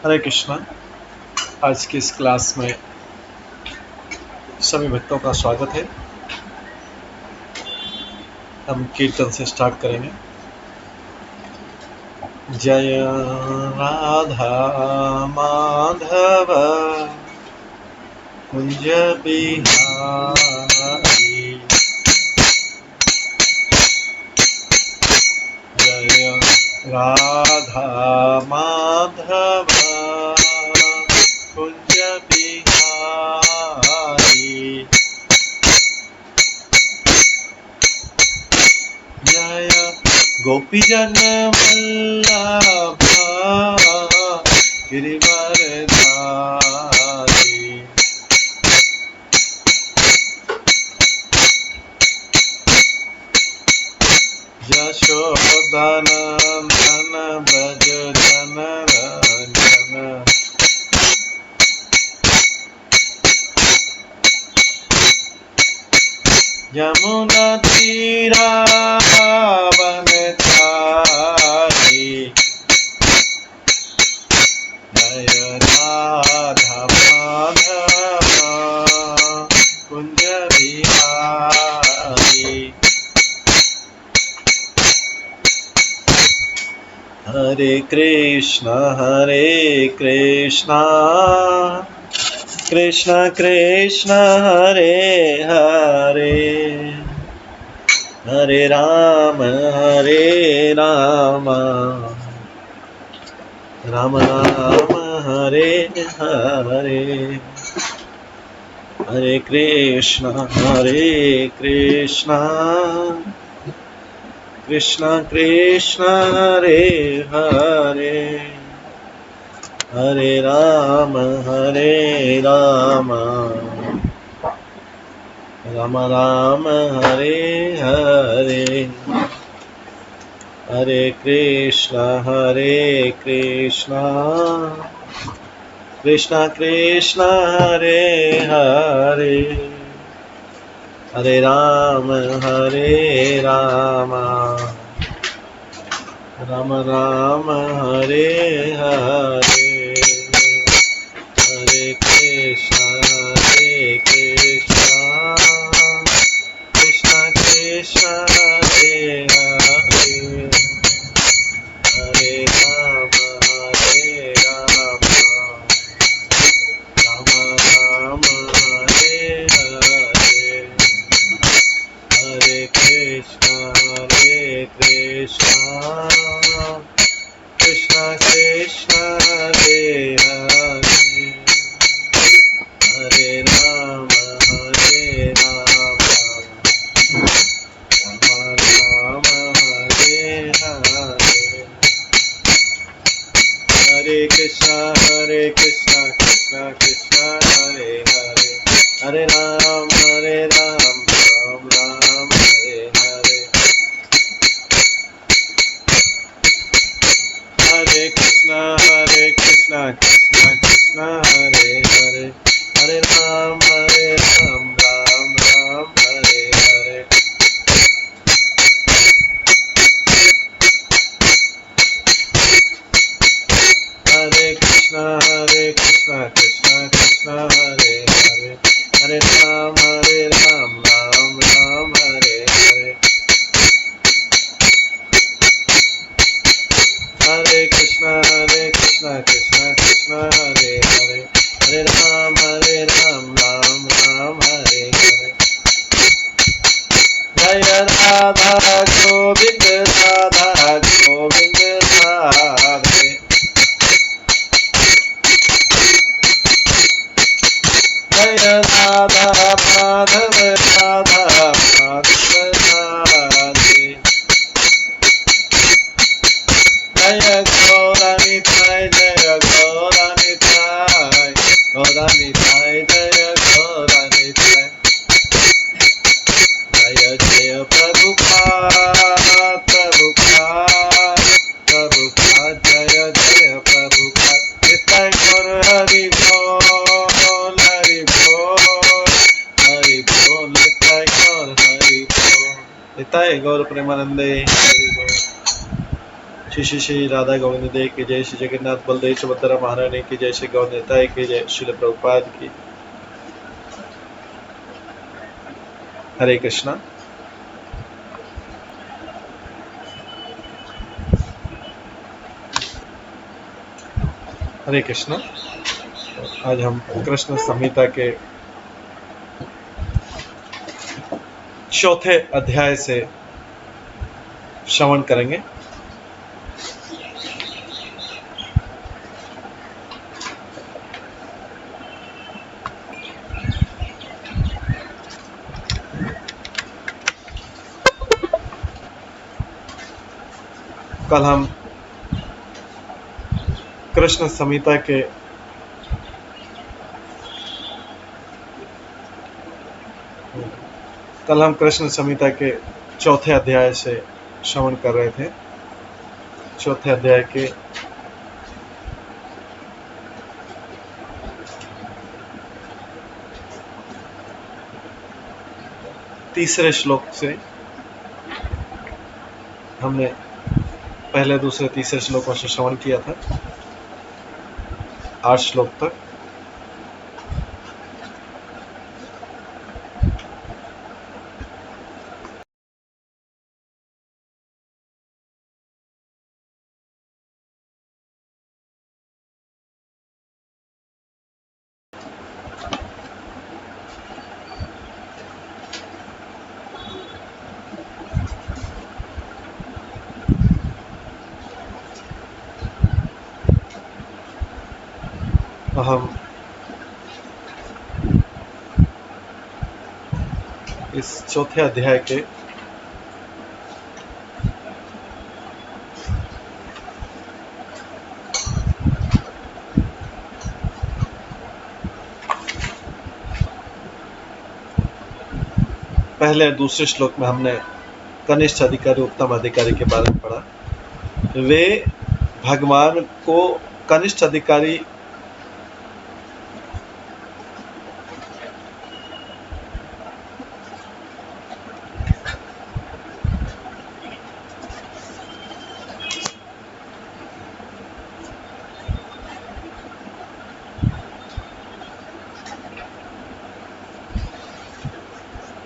हरे कृष्णा। आज की इस क्लास में सभी भक्तों का स्वागत है। हम कीर्तन से स्टार्ट करेंगे। जय राधा माधव कुंज बिहारी, जय राधा माधव कुंज बिहारी, जय गोपीजन वल्लभ गिरिवरधारी, यशोदानंदन व्रज जन रंजन, यमुना तीरावनचारी, जय राधा माधव कुंज बिहारी, हरे कृष्णा कृष्ण कृष्ण हरे हरे, हरे राम राम राम हरे हरे, हरे कृष्णा कृष्ण कृष्ण हरे हरे, हरे राम राम राम हरे हरे, हरे कृष्णा कृष्ण कृष्ण हरे हरे, हरे राम राम राम हरे हरे, हरे कृष्णा कृष्ण कृष्ण हरे हरे, हरे राम राम राम हरे हरे, हरे कृष्णा कृष्ण कृष्ण हरे हरे, हरे राम राम राम हरे हरे, हरे कृष्णा कृष्ण कृष्ण हरे हरे, हरे राम राम राम हरे हरे, हरे कृष्णा कृष्ण कृष्ण हरे हरे, हरे राम राम राम हरे हरे, हरे कृष्णा कृष्ण कृष्ण हरे हरे, हरे राम राम हरे हरे, हरे कृष्णा कृष्ण कृष्ण हरे हरे, हरे राम राम हरे हरे, जय राधा गोविंद राधे, जय राधा माधव राधे, जय गौरनिताय जय गौरनिताय, गौरनिताय जय गौरनिताय, जय जय प्रभुपाद जय जय प्रभुपाद, निताय गौर हरि बोल निताय गौर हरि बोल, निताय गौर प्रेमानंदे हरि बोल। श्री श्री राधा गोविंद देव की जय, श्री जगन्नाथ बलदेव सुभद्रा महारानी की जय, श्री गौ नेता की जय, श्रील प्रभुपाद की। हरे कृष्णा। हरे कृष्णा। आज हम कृष्ण संहिता के चौथे अध्याय से श्रवण करेंगे। कल हम कृष्ण संहिता के चौथे अध्याय से श्रवण कर रहे थे। चौथे अध्याय के तीसरे श्लोक से हमने पहले, दूसरे, तीसरे श्लोकों से श्रवण किया था 8 श्लोक तक। हम इस चौथे अध्याय के पहले और दूसरे श्लोक में हमने कनिष्ठ अधिकारी, उत्तम अधिकारी के बारे में पढ़ा। वे भगवान को कनिष्ठ अधिकारी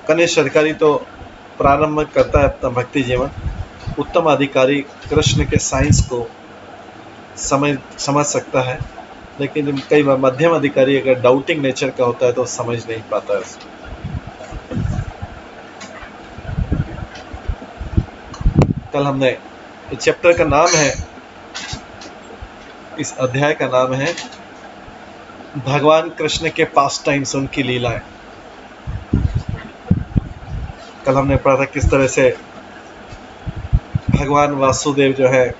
कनिष्ठ अधिकारी तो प्रारंभ करता है अपना भक्ति जीवन। उत्तम अधिकारी कृष्ण के साइंस को समझ सकता है, लेकिन कई बार मध्यम अधिकारी अगर डाउटिंग नेचर का होता है तो समझ नहीं पाता है उसको। कल हमने इस चैप्टर का नाम है, इस अध्याय का नाम है भगवान कृष्ण के पास्ट टाइम्स, उनकी लीलाएं। कल हमने पढ़ा था किस तरह से भगवान वासुदेव जो है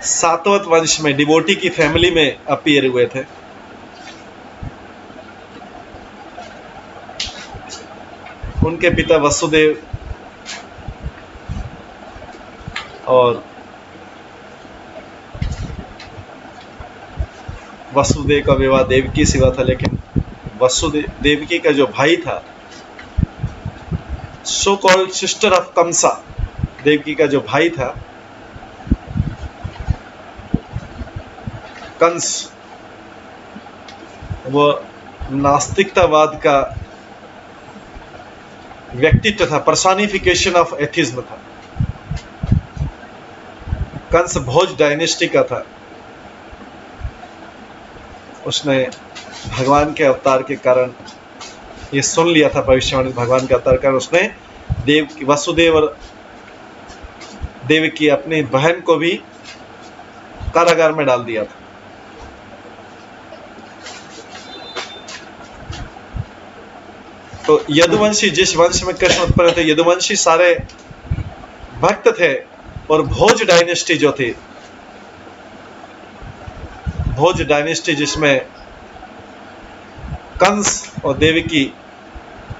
सातवत वंश में डिवोटी की फैमिली में अपीयर हुए थे। उनके पिता वसुदेव और वसुदेव का विवाह देवकी से हुआ था, लेकिन वसुदेव देवकी का जो भाई था, so called sister of Kamsa, Devaki का जो भाई था कंस, वो नास्तिकतावाद का व्यक्तित्व था, पर्सोनिफिकेशन ऑफ एथिज्म था। कंस भोज डायनेस्टी का था। उसने भगवान के अवतार के कारण ये सुन लिया था, भविष्यवाणी भगवान के अवतार कारण उसने वसुदेव और देवकी अपनी बहन को भी कारागार में डाल दिया था। तो यदुवंशी, जिस वंश में कृष्ण उत्पन्न थे, यदुवंशी सारे भक्त थे, और भोज डायनेस्टी जो थी, भोज डायनेस्टी जिसमें कंस और देवकी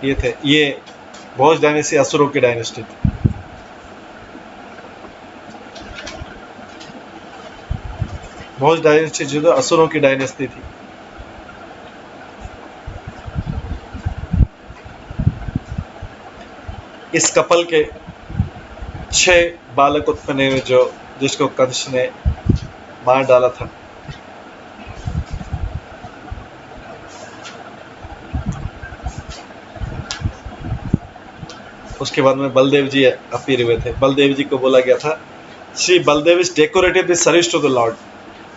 ये थे, ये भोज डायनेस्टी असुरों की डायनेस्टी थी। भोज डायनेस्टी जो असुरों की डायनेस्टी थी। इस कपल के 6 बालक उत्पन्न हुए जिसको कंस ने मार डाला था। उसके बाद में बलदेव जी अपीयर हुए थे। बलदेव जी को बोला गया था, Shri Baldev is decorated with service to the lord.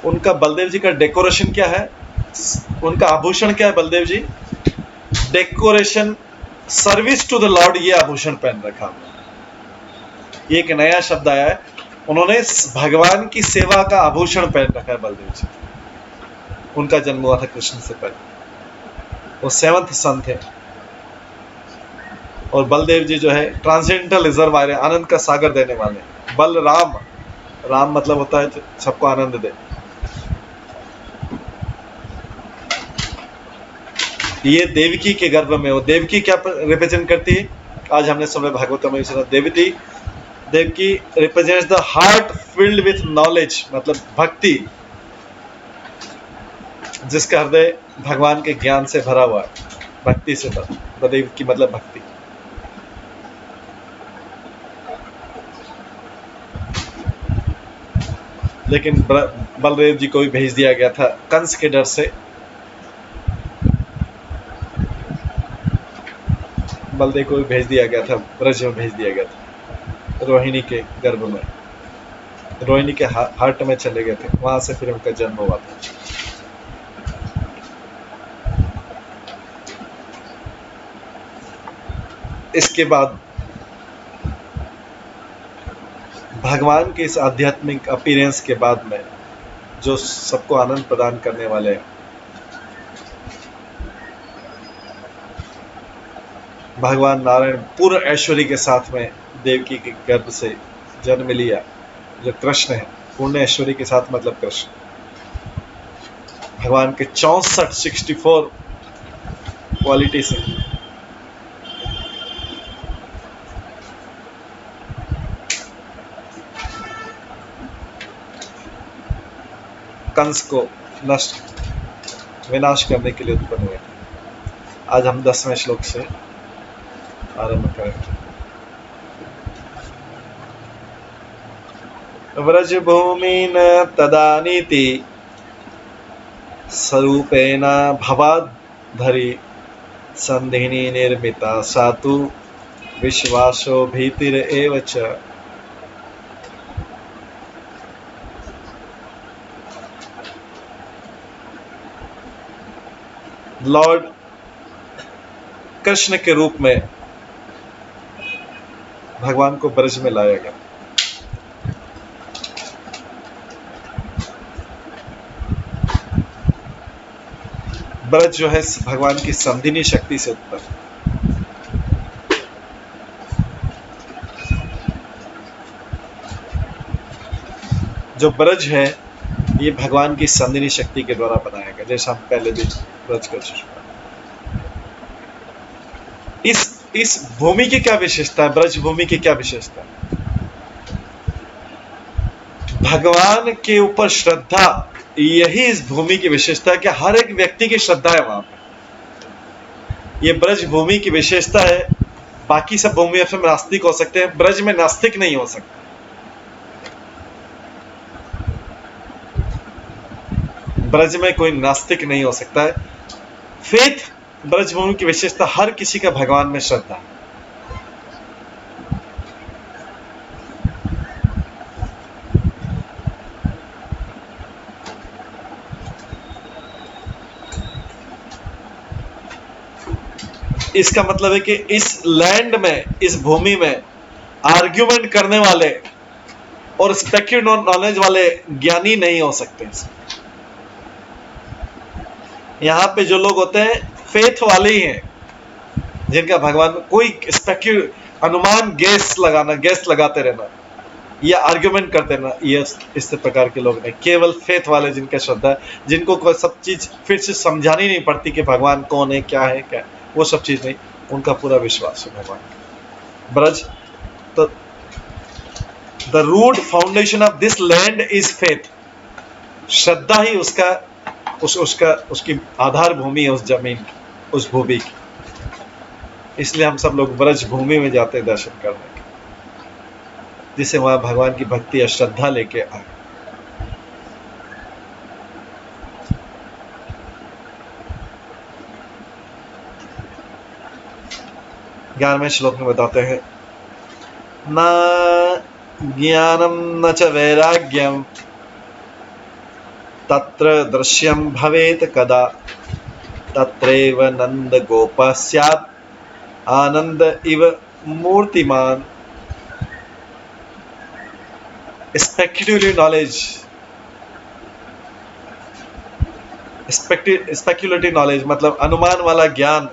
उनका बलदेव जी का डेकोरेशन क्या है, उनका आभूषण क्या है? Baldev ji decoration service to the lord, ये आभूषण पहन रखा। ये एक नया शब्द आया है, उन्होंने भगवान की सेवा का आभूषण पहन रखा है बलदेव जी। उनका जन्म हुआ था कृष्ण से पहले, वो 7th सन थे। और बलदेव जी जो है ट्रांसेंडेंटल रिजर्वायर, आनंद का सागर देने वाले। बलराम, राम मतलब होता है सबको आनंद दे। ये देवकी के गर्भ में हो। देवकी क्या रिप्रेजेंट करती है? आज हमने समय भागवतम में सुना, Devaki represents the heart filled with knowledge, मतलब भक्ति, जिसका हृदय भगवान के ज्ञान से भरा हुआ है, भक्ति से भरा। देवकी मतलब भक्ति। लेकिन बलदेव जी को भी भेज दिया गया था कंस के डर से। बलदेव को भी भेज दिया गया था, ब्रज में भेज दिया गया था, रोहिणी के गर्भ में, रोहिणी के हार्ट में चले गए थे, वहां से फिर उनका जन्म हुआ था। इसके बाद भगवान के इस आध्यात्मिक अपीयरेंस के बाद में जो सबको आनंद प्रदान करने वाले हैं, भगवान नारायण पूर्ण ऐश्वर्य के साथ में देवकी के गर्भ से जन्म लिया, जो कृष्ण है। पूर्ण ऐश्वर्य के साथ मतलब कृष्ण। भगवान के 64 क्वालिटी से कंस को विनाश करने के लिए उत्पन्न हुए। आज हम 10वें श्लोक से आरंभ करेंगे। व्रजभूमिन तदानीति स्वरूपेण भवाद्धरी संधिनी निर्मिता सातु विश्वासो भीतिर एव च। लॉर्ड कृष्ण के रूप में भगवान को ब्रज में लाया गया। ब्रज जो है भगवान की संधिनी शक्ति से उत्पन्न। जो ब्रज है ये भगवान की संधिनी शक्ति के द्वारा बनाया गया, जैसा हम पहले भी ब्रज कर चुके। इस भूमि की क्या विशेषता है? ब्रज भूमि की क्या विशेषता है? भगवान के ऊपर श्रद्धा, यही इस भूमि की विशेषता है कि हर एक व्यक्ति की श्रद्धा है वहां पे। ये ब्रज भूमि की विशेषता है। बाकी सब भूमि में नास्तिक हो सकते हैं, ब्रज में नास्तिक नहीं हो सकते। ब्रज में कोई नास्तिक नहीं हो सकता है। फेथ ब्रजभूमि की विशेषता, हर किसी का भगवान में श्रद्धा है। इसका मतलब है कि इस लैंड में, इस भूमि में आर्ग्यूमेंट करने वाले और स्पेक्युलर नॉलेज वाले ज्ञानी नहीं हो सकते। यहाँ पे जो लोग होते हैं फेथ वाले ही हैं, जिनका भगवान, कोई अनुमान गैस लगाते रहना या आर्ग्यूमेंट करते रहना, ये इस प्रकार के लोग नहीं। केवल फेथ वाले जिनका श्रद्धा है, जिनको कोई सब चीज फिर से समझानी नहीं पड़ती कि भगवान कौन है, क्या है, क्या, वो सब चीज नहीं, उनका पूरा विश्वास है भगवान। ब्रज तो the root foundation of this land is faith. श्रद्धा ही उसकी आधार भूमि है, उस जमीन, उस भूमि की। इसलिए हम सब लोग ब्रज भूमि में जाते हैं दर्शन करने के। जिसे वहां भगवान की भक्ति या श्रद्धा लेके आए। ग्यारहवें श्लोक में बताते हैं, न ज्ञानम न च वैराग्यम तत्र दृश्यम भवेत कदा तत्रैव नंद गोपः स्यात् आनंद इव मूर्तिमान। स्पेक्युलेटिव नॉलेज, स्पेक्युलेटिव नॉलेज मतलब अनुमान वाला ज्ञान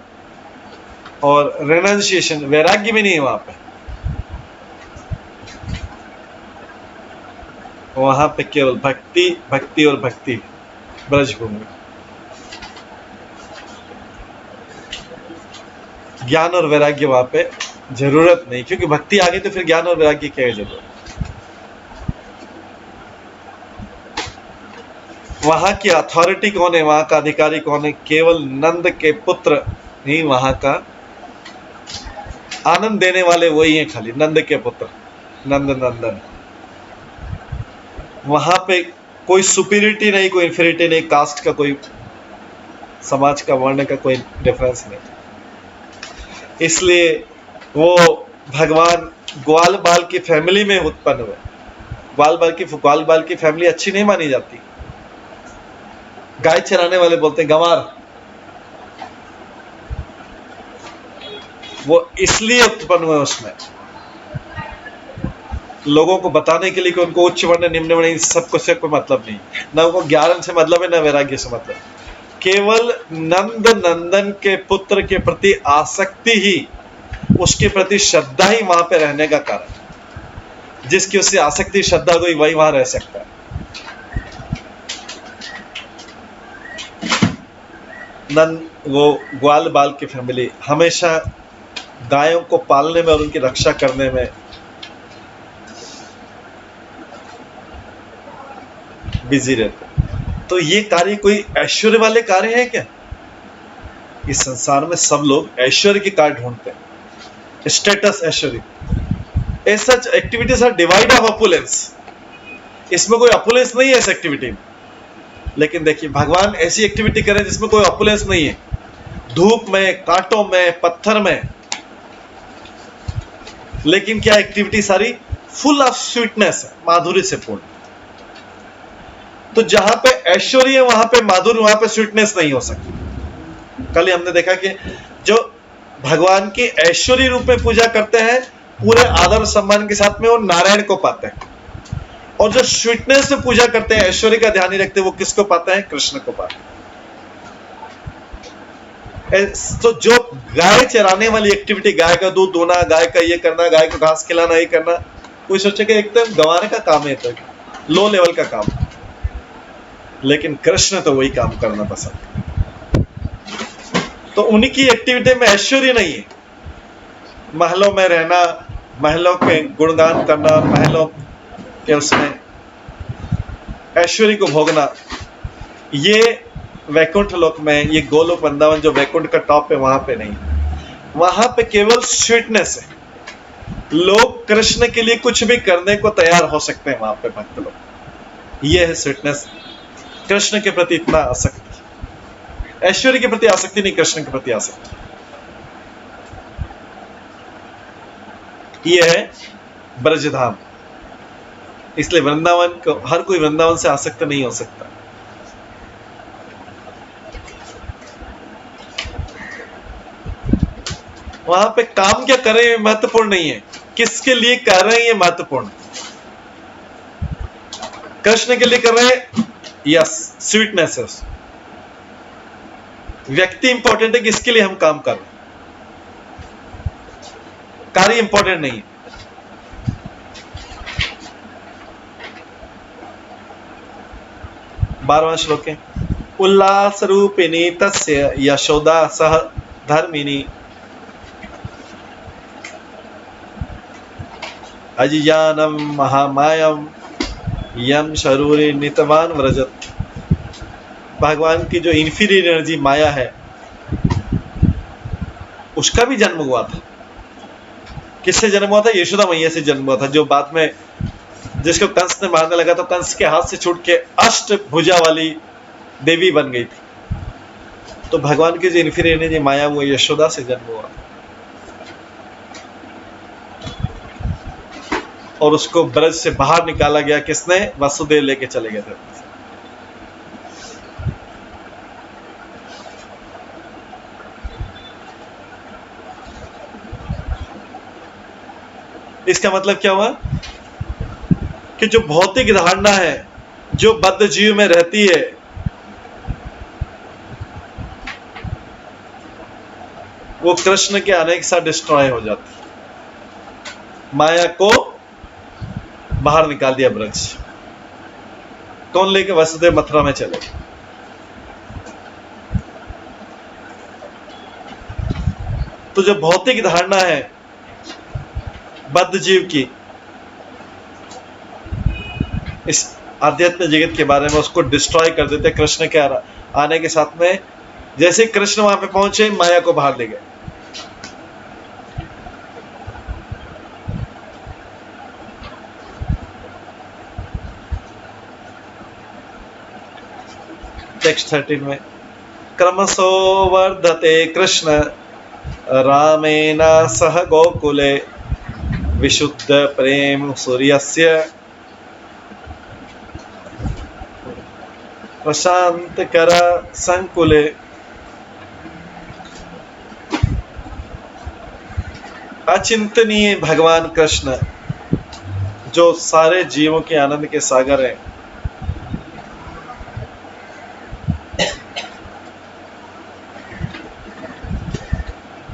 और रेनंसिएशन, वैराग्य भी नहीं है वहां पे। वहां पे केवल भक्ति, भक्ति और भक्ति। ब्रजभूमि ज्ञान और वैराग्य वहां पे जरूरत नहीं, क्योंकि भक्ति आ गई तो फिर ज्ञान और वैराग्य की क्या जरूरत। वहां की अथॉरिटी कौन है, वहां का अधिकारी कौन है? केवल नंद के पुत्र ही वहां का आनंद देने वाले वही हैं, खाली नंद के पुत्र, नंद नंदन। वहां पे कोई सुपीरियरिटी नहीं, कोई इंफीरियरिटी नहीं, कास्ट का कोई, समाज का, वर्ण का कोई डिफरेंस नहीं। इसलिए वो भगवान ग्वाल बाल की फैमिली में उत्पन्न हुए। ग्वाल बाल की फैमिली अच्छी नहीं मानी जाती। गाय चराने वाले बोलते हैं गंवार, वो इसलिए उत्पन्न हुए उसमें, लोगों को बताने के लिए कि उनको उच्च वर्ण निम्न वर्ण सबको से कोई मतलब नहीं, ना उनको ज्ञान से मतलब है, ना वैराग्य से मतलब। केवल नंद नंदन के पुत्र के प्रति आसक्ति ही, उसके प्रति श्रद्धा ही वहां पे रहने का कारण। जिसकी उससे आसक्ति श्रद्धा कोई, वही वहां रह सकता है। नंद वो ग्वाल बाल की फैमिली हमेशा गायों को पालने में और उनकी रक्षा करने में बिजी रहते। तो ये कार्य कोई ऐश्वर्य वाले कार्य है क्या? इस संसार में सब लोग ऐश्वर्य के कार्य ढूंढते हैं, स्टेटस, ऐश्वर्य। As such activities are devoid of opulence. इसमें कोई अपुलेंस नहीं है इस एक्टिविटी में। लेकिन देखिए, भगवान ऐसी एक्टिविटी करें जिसमें कोई अपुलेंस नहीं है, धूप में, कांटों में, पत्थर में, लेकिन क्या एक्टिविटी सारी फुल ऑफ स्वीटनेस है, माधुर्य से पूर्ण। तो जहां पे ऐश्वर्य है वहां पे माधुर्य, वहां पे स्वीटनेस नहीं हो सकती। कल ही हमने देखा कि जो भगवान की ऐश्वर्य रूप में पूजा करते हैं, पूरे आदर सम्मान के साथ में वो नारायण को पाते हैं, और जो स्वीटनेस से पूजा करते हैं, ऐश्वर्य का ध्यान नहीं रखते, वो किसको पाते हैं? कृष्ण को पाते हैं। तो जो गाय चराने वाली एक्टिविटी, गाय का दूध दोना, गाय का ये करना, गाय को घास खिलाना, ये करना, कोई सोचे कि एकदम गंवाने का काम है, तो लो लेवल का काम। लेकिन कृष्ण तो वही काम करना पसंद। तो उन्हीं की एक्टिविटी में ऐश्वर्य नहीं है। महलों में रहना, महलों के गुणगान करना, महलों के उसमें ऐश्वर्य को भोगना, ये वैकुंठ लोक में, ये गोलोक वृंदावन जो वैकुंठ का टॉप है, वहां पे नहीं। वहां पे केवल स्वीटनेस है। लोग कृष्ण के लिए कुछ भी करने को तैयार हो सकते हैं वहां पे, भक्त लोग। ये है स्वीटनेस। कृष्ण के प्रति इतना आसक्ति, ऐश्वर्य के प्रति आसक्ति नहीं, कृष्ण के प्रति आसक्ति। ये है ब्रजधाम। इसलिए वृंदावन को, हर कोई वृंदावन से आसक्त नहीं हो सकता। वहां पे काम क्या कर रहे हैं महत्वपूर्ण नहीं है, किसके लिए कर रहे हैं ये महत्वपूर्ण। कृष्ण के लिए कर रहे हैं, यस, स्वीटनेस है। व्यक्ति इंपॉर्टेंट है कि इसके लिए हम काम कर रहे हैं, कार्य इंपॉर्टेंट नहीं है। 12वां श्लोक है, उल्लास रूपिणी तस्य यशोदा सह धर्मिणी अजिजानम महामायम यम शरूरे नितवान व्रजत। भगवान की जो इंफीरियर एनर्जी माया है, उसका भी जन्म हुआ था। किससे जन्म हुआ था? यशोदा मैया से जन्म हुआ था, जो बाद में जिसको कंस ने मारने लगा तो कंस के हाथ से छूट के अष्टभुजा वाली देवी बन गई थी। तो भगवान की जो इन्फीरियरिटी माया वो यशोदा से जन्म हुआ और उसको ब्रज से बाहर निकाला गया। किसने? वसुदेव लेके चले गए थे। इसका मतलब क्या हुआ कि जो भौतिक धारणा है जो बद्ध जीव में रहती है, वो कृष्ण के आने के साथ डिस्ट्रॉय हो जाती। माया को बाहर निकाल दिया ब्रज। कौन लेके? वसुदेव मथुरा में चले। तो जो भौतिक धारणा है बद्ध जीव की इस आध्यात्मिक जगत के बारे में, उसको डिस्ट्रॉय कर देते कृष्ण के आने के साथ में। जैसे कृष्ण वहां पे पहुंचे, माया को बाहर ले गए। टेक्स्ट 13 में क्रमशो वर्धते कृष्ण रामेण सह गोकुले विशुद्ध प्रेम सूर्यस्य प्रशांतकर संकुले। अचिंतनीय भगवान कृष्ण जो सारे जीवों के आनंद के सागर हैं,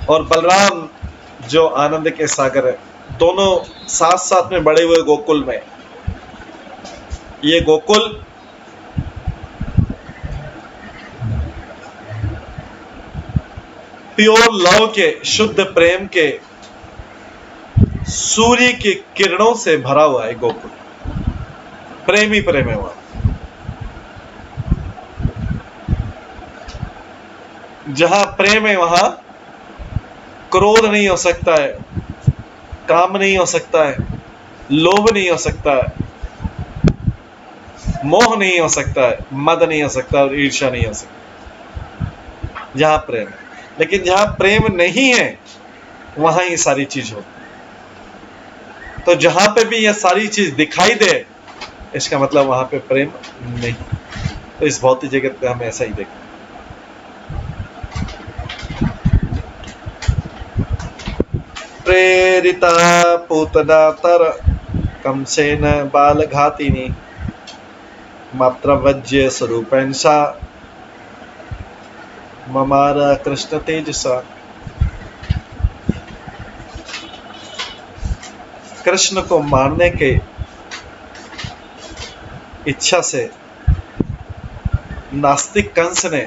और बलराम जो आनंद के सागर है, दोनों साथ साथ में बड़े हुए गोकुल में। ये गोकुल प्योर लव के, शुद्ध प्रेम के, सूर्य की किरणों से भरा हुआ है गोकुल। प्रेम ही प्रेम है वहां। जहां प्रेम है वहां क्रोध नहीं हो सकता है, काम नहीं हो सकता है, लोभ नहीं हो सकता है, मोह नहीं हो सकता है, मद नहीं हो सकता और ईर्ष्या नहीं हो सकता जहां प्रेम है। लेकिन जहां प्रेम नहीं है वहां ये सारी चीज होती। तो जहां पे भी ये सारी चीज दिखाई दे, इसका मतलब वहां पे प्रेम नहीं। तो इस भौतिक जगत पे हम ऐसा ही देखते। प्रेरिता पूतना तर कंसेन बाल घातिनी मात्र वज्य स्वरूपेण सा ममार कृष्ण तेजसा। कृष्ण को मारने के इच्छा से नास्तिक कंस ने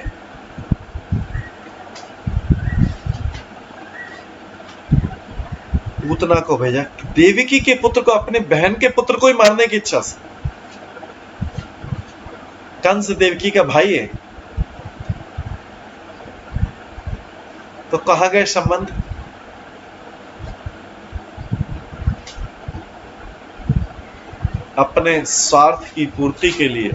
पूतना को भेजा, देवकी के पुत्र को, अपने बहन के पुत्र को ही मारने की इच्छा से। कंस देवकी का भाई है, तो कहां गए संबंध? अपने स्वार्थ की पूर्ति के लिए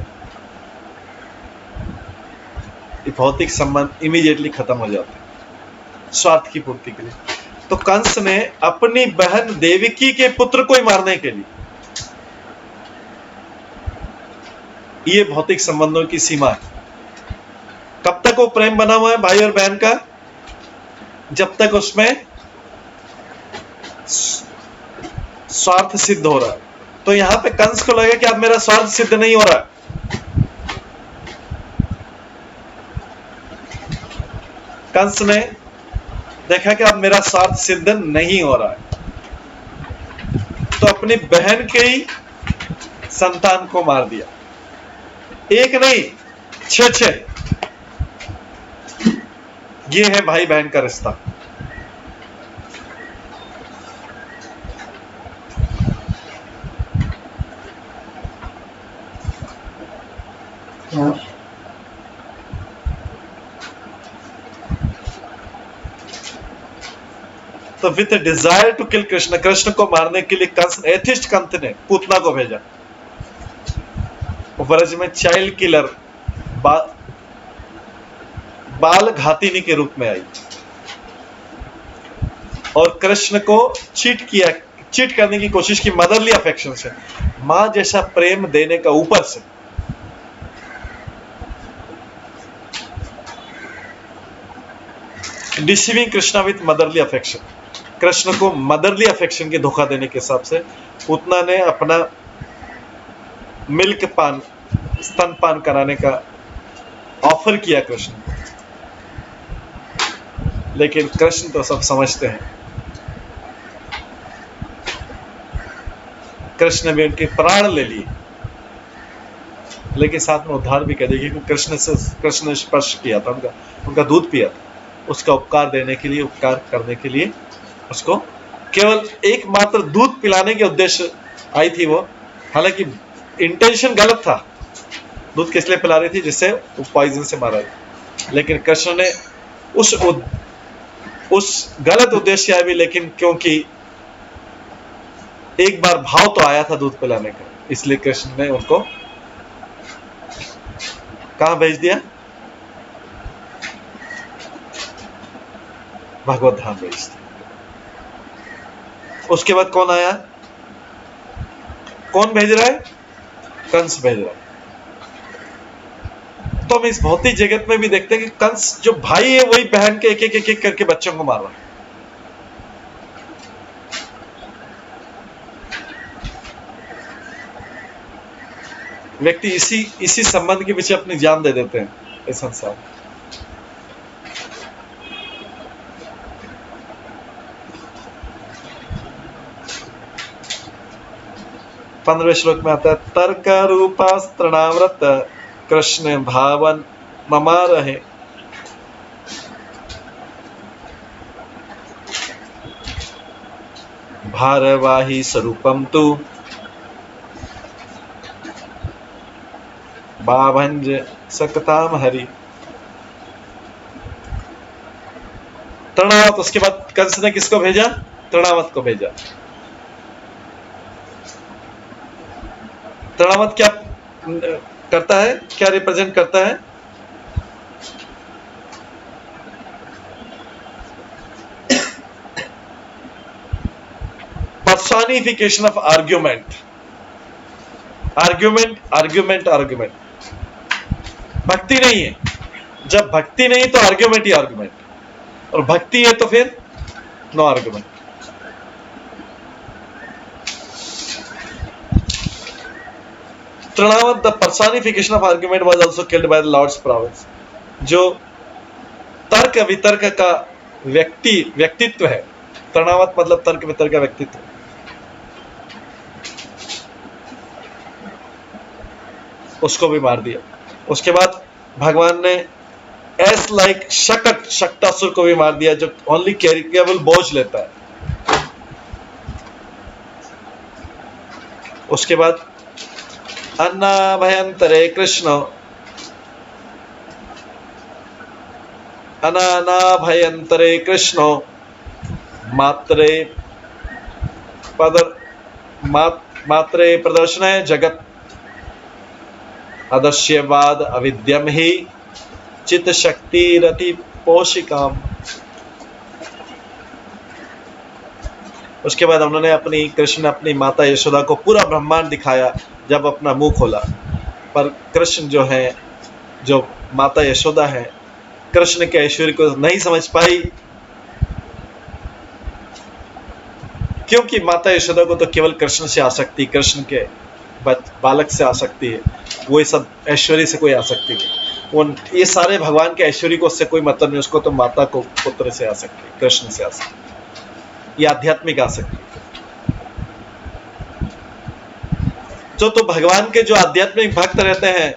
भौतिक संबंध इमीडिएटली खत्म हो जाते हैं, स्वार्थ की पूर्ति के लिए। तो कंस ने अपनी बहन देवकी के पुत्र को ही मारने के लिए, ये भौतिक संबंधों की सीमा है। कब तक वो प्रेम बना हुआ है भाई और बहन का? जब तक उसमें स्वार्थ सिद्ध हो रहा है। तो यहां पे कंस को लगा कि अब मेरा स्वार्थ सिद्ध नहीं हो रहा है, कंस ने देखा कि अब मेरा स्वार्थ सिद्ध नहीं हो रहा है, तो अपनी बहन के ही संतान को मार दिया। एक नहीं, 6। ये है भाई बहन का रिश्ता। तो with desire to kill Krishna, Krishna को मारने के लिए कंस, एथिस्ट कंस ने पूतना को भेजा। ब्रज में चाइल्ड किलर, बाल घातिनी के रूप में आई और कृष्ण को चीट करने की कोशिश की मदरली अफेक्शन से, मां जैसा प्रेम देने का ऊपर से। Deceiving Krishna with motherly affection, Krishna को मदरली अफेक्शन के धोखा देने के हिसाब से पूतना ने अपना मिल्क पान, स्तनपान कराने का ऑफर किया कृष्ण को, लेकिन कृष्ण तो सब समझते हैं। कृष्ण ने उनके प्राण ले लिए, लेकिन साथ में उद्धार भी कर दिया, क्योंकि कृष्ण ने स्पर्श किया था, उनका दूध पिया था। उसका उपकार देने के लिए, उपकार करने के लिए उसको केवल एकमात्र दूध पिलाने के उद्देश्य आई थी वो। हालांकि इंटेंशन गलत था, दूध किस लिए पिला रही थी, जिससे वो पॉइजन से मारा था। लेकिन कृष्ण ने उस गलत उद्देश्य आया भी, लेकिन क्योंकि एक बार भाव तो आया था दूध पिलाने का, इसलिए कृष्ण ने उनको कहां भेज दिया, भगवत धाम भेज दिया। उसके बाद कौन आया, कौन भेज रहा है, कंस भेज रहा है। तो हम इस भौतिक जगत में भी देखते हैं कि कंस जो भाई है वही बहन के एक एक करके बच्चों को मार रहा है। व्यक्ति इसी संबंध के पीछे अपनी जान दे देते हैं इस संसार में। पंद्रहवें श्लोक में आता है, तर्क रूपास्त्रणाव्रत कृष्ण भावन ममारहे, भारवाही स्वरूपम तु बाभंज सकताम हरि। तृणावत, उसके बाद कंस ने किसको भेजा, तृणावत को भेजा। तृणावत क्या करता है, क्या रिप्रेजेंट करता है, पर्सोनिफिकेशन ऑफ आर्ग्यूमेंट। आर्ग्यूमेंट भक्ति नहीं है, जब भक्ति नहीं तो आर्ग्यूमेंट ही आर्ग्यूमेंट, और भक्ति है तो फिर no argument. Trinavarta, the personification of argument was also killed by the lord's province, जो तर्क वितर्क का व्यक्तित्व है। तृणावत मतलब तर्क वितर्क का व्यक्तित्व। उसको भी मार दिया। उसके बाद भगवान ने एस लाइक शक्तासुर को भी मार दिया, जो ओनली केवल बोझ लेता है। उसके बाद अनाभयंतरे कृष्ण, अनाभयंतरे कृष्ण मात्रे प्रदर्शन है जगत अदस्यवाद अविद्यम ही चित शक्ति रति पोषिकाम। उसके बाद उन्होंने कृष्ण ने अपनी माता यशोदा को पूरा ब्रह्मांड दिखाया जब अपना मुंह खोला, पर कृष्ण जो है, जो माता यशोदा है, कृष्ण के ऐश्वर्य को नहीं समझ पाई, क्योंकि माता यशोदा को तो केवल कृष्ण से आसक्ति, कृष्ण के बालक से आसक्ति है, वो सब ऐश्वर्य से कोई आसक्ति नहीं। ये सारे भगवान के ऐश्वर्य को उससे कोई मतलब नहीं, उसको तो माता को पुत्र से आसक्ति, कृष्ण से आसक्ति, ये आध्यात्मिक आसक्ति। तो भगवान के जो आध्यात्मिक भक्त रहते हैं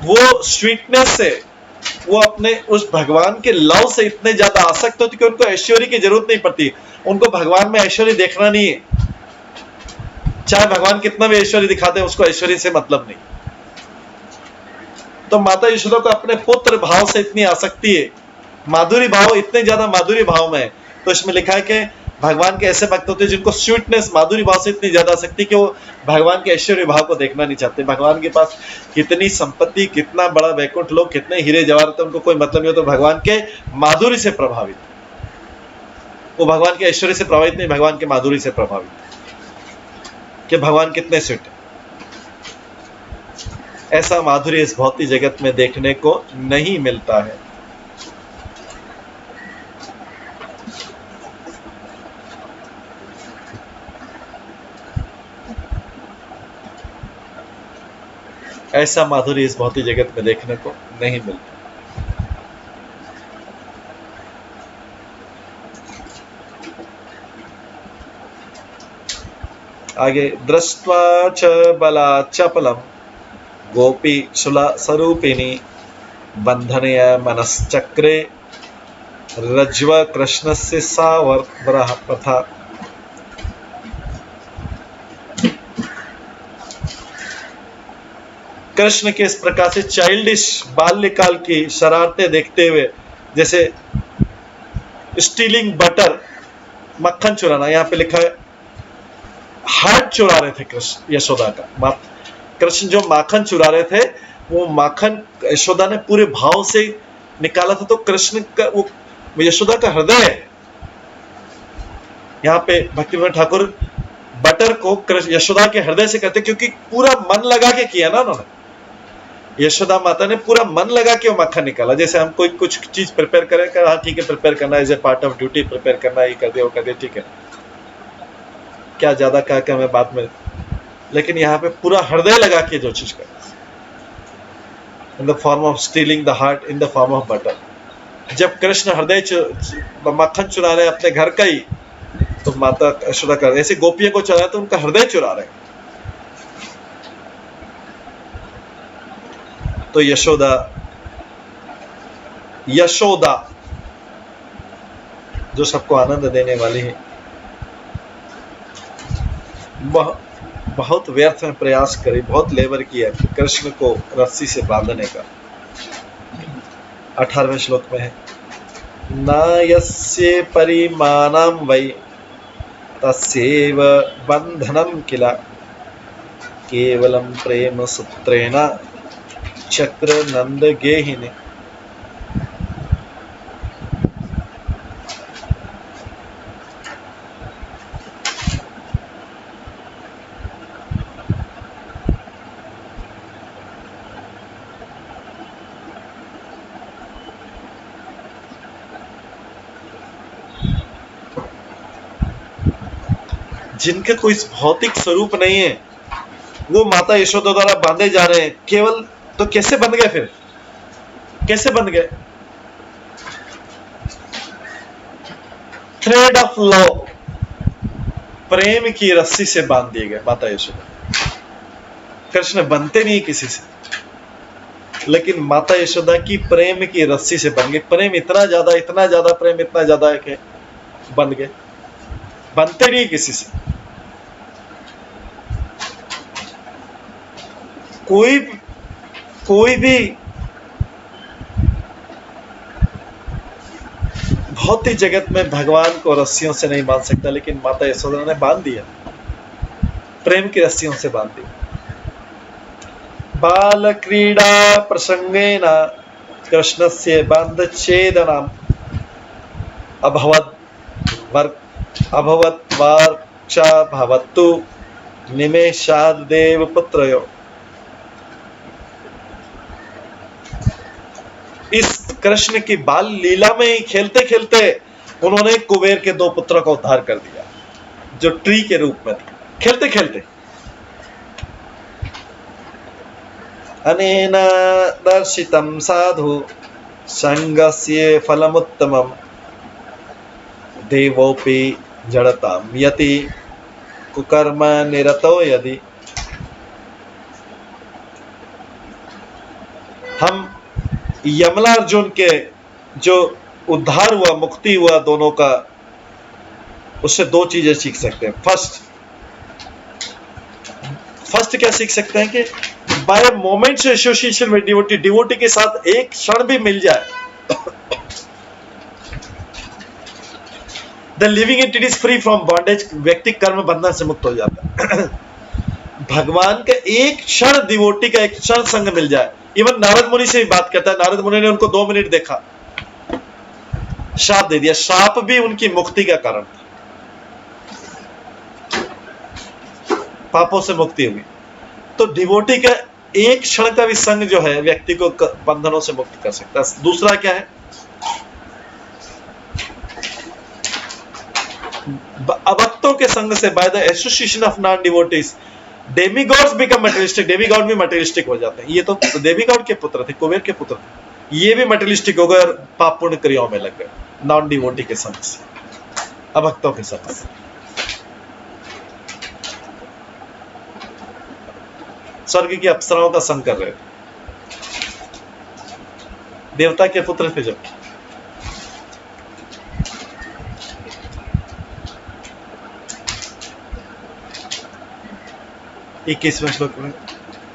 वो स्वीटनेस से, वो अपने उस भगवान के लव से इतने ज्यादा आसक्त होते कि उनको ऐश्वर्य की जरूरत नहीं पड़ती। उनको भगवान में ऐश्वर्य देखना नहीं है, चाहे भगवान कितना भी ऐश्वर्य दिखाते हैं, उसको ऐश्वर्य से मतलब नहीं। तो माता यशोदा को अपने पुत्र भाव से इतनी आसक्ति है, माधुरी भाव, इतने ज्यादा माधुरी भाव में है। तो इसमें लिखा है कि भगवान के ऐसे भक्त होते हैं जिनको स्वीटनेस, माधुरी भाव से इतनी ज्यादा आसक्ति कि वो भगवान के ऐश्वर्य भाव को देखना नहीं चाहते। भगवान के पास कितनी संपत्ति, कितना बड़ा वैकुंठ लोग, कितने हीरे जवाहरात, उनको कोई मतलब नहीं होता। भगवान के माधुरी से प्रभावित, वो भगवान के ऐश्वर्य से प्रभावित नहीं, भगवान के माधुरी से प्रभावित कि भगवान कितने स्वीट है। ऐसा माधुर्य इस भौतिक जगत में देखने को नहीं मिलता है। ऐसा माधुर्य इस भौतिक जगत में देखने को नहीं मिलता। आगे, दृष्ट्वा च बला चपलम गोपी शुला स्वरूपिणी बंधनय मनश्चक्रे रज्व कृष्णस्य सावर्तः प्रथा। कृष्ण के इस प्रकार से चाइल्डिश, बाल्यकाल की शरारतें देखते हुए, जैसे स्टीलिंग बटर, मक्खन चुराना, यहां पे लिखा है हार्ट चुरा रहे थे कृष्ण यशोदा का। कृष्ण जो माखन चुरा रहे थे, वो माखन यशोदा ने पूरे भाव से निकाला था। तो कृष्ण का वो यशोदा का हृदय है। यहाँ पे भक्तिविनोद ठाकुर बटर को यशोदा के हृदय से कहते, क्योंकि पूरा मन लगा के किया ना उन्होंने। यशोदा माता ने पूरा मन लगा के वो मक्खन निकाला। जैसे हम कोई कुछ चीज प्रिपेयर करें, हाँ ठीक है प्रिपेयर करना, as a part of duty prepare करना, ये कर दे वो कर दे, ठीक है, क्या ज्यादा क्या हमें बाद में, लेकिन यहाँ पे पूरा हृदय लगा के जो चीज करना, in the form of stealing the heart in the form of butter. जब कृष्ण हृदय मक्खन चुरा रहे अपने घर का ही, तो माता यशोदा कर रहे, ऐसे गोपियों को चुरा रहे तो उनका हृदय चुरा रहे। तो यशोदा, यशोदा जो सबको आनंद देने वाली है, बहुत व्यर्थ में प्रयास करी, बहुत लेबर किया कृष्ण को रस्सी से बांधने का। 18वें श्लोक में है, न यस्य परिमाणं वै तस्यैव बंधनं किल केवलं प्रेम सूत्रेण चक्र नंद गेहिनी। जिनके कोई भौतिक स्वरूप नहीं है, वो माता यशोदा द्वारा बांधे जा रहे हैं केवल। तो कैसे बन गए फिर, कैसे बन गए? थ्रेड ऑफ लव, प्रेम की रस्सी से बांध दिए गए माता यशोदा। कृष्ण बनते नहीं किसी से, लेकिन माता यशोदा की प्रेम की रस्सी से बन गए। प्रेम इतना ज्यादा प्रेम इतना ज्यादा है कि बन गए, बनते नहीं किसी से। कोई भी भौतिक जगत में भगवान को रस्सियों से नहीं बांध सकता, लेकिन माता यशोदा ने बांध दिया, प्रेम की रस्सियों से बांध दिया। बाल क्रीड़ा प्रसंगेन कृष्णस्य बंधच्छेदनम् अभवत् वार्चा भवतु निमेषाद् देवपुत्रयो। इस कृष्ण की बाल लीला में ही खेलते खेलते उन्होंने कुबेर के 2 पुत्रों का उद्धार कर दिया, जो ट्री के रूप में थे। खेलते खेलते अनेन दर्शितं साधु संगस्य फलमुत्तमं देवोपि जड़तां यति कुकर्म निरतो यदि। हम यमला अर्जुन के जो उद्धार हुआ, मुक्ति हुआ दोनों का, उससे 2 चीजें सीख सकते हैं। फर्स्ट क्या सीख सकते हैं कि by moment's association with devotee, devotee के साथ एक क्षण भी मिल जाए the living entity is free from bondage, व्यक्ति कर्म बंधन से मुक्त हो जाता है। भगवान का एक क्षण, डिवोटी का एक क्षण संग मिल जाए। इवन नारद मुनि से भी बात करता है, नारद मुनि ने उनको 2 मिनट देखा, श्राप दे दिया, श्राप भी उनकी मुक्ति का कारण था, पापों से मुक्ति हुई। तो डिवोटी का एक क्षण का भी संग जो है व्यक्ति को बंधनों से मुक्त कर सकता है। दूसरा क्या है, अभक्तों के संग से, by the association of non devotees, demigods become materialistic, demigod भी मटेरियलिस्टिक हो जाते हैं। ये तो डेमीगॉड के पुत्र थे, कुबेर के पुत्र थे, ये भी मटेरियलिस्टिक हो गए और पाप पुण्य क्रियाओं में लग गए, नॉन डिवोटी के संग से, अभक्तों के संग से। स्वर्ग की अप्सराओं का संग कर रहे थे, देवता के पुत्र थे जब। इक्कीसवें श्लोक में,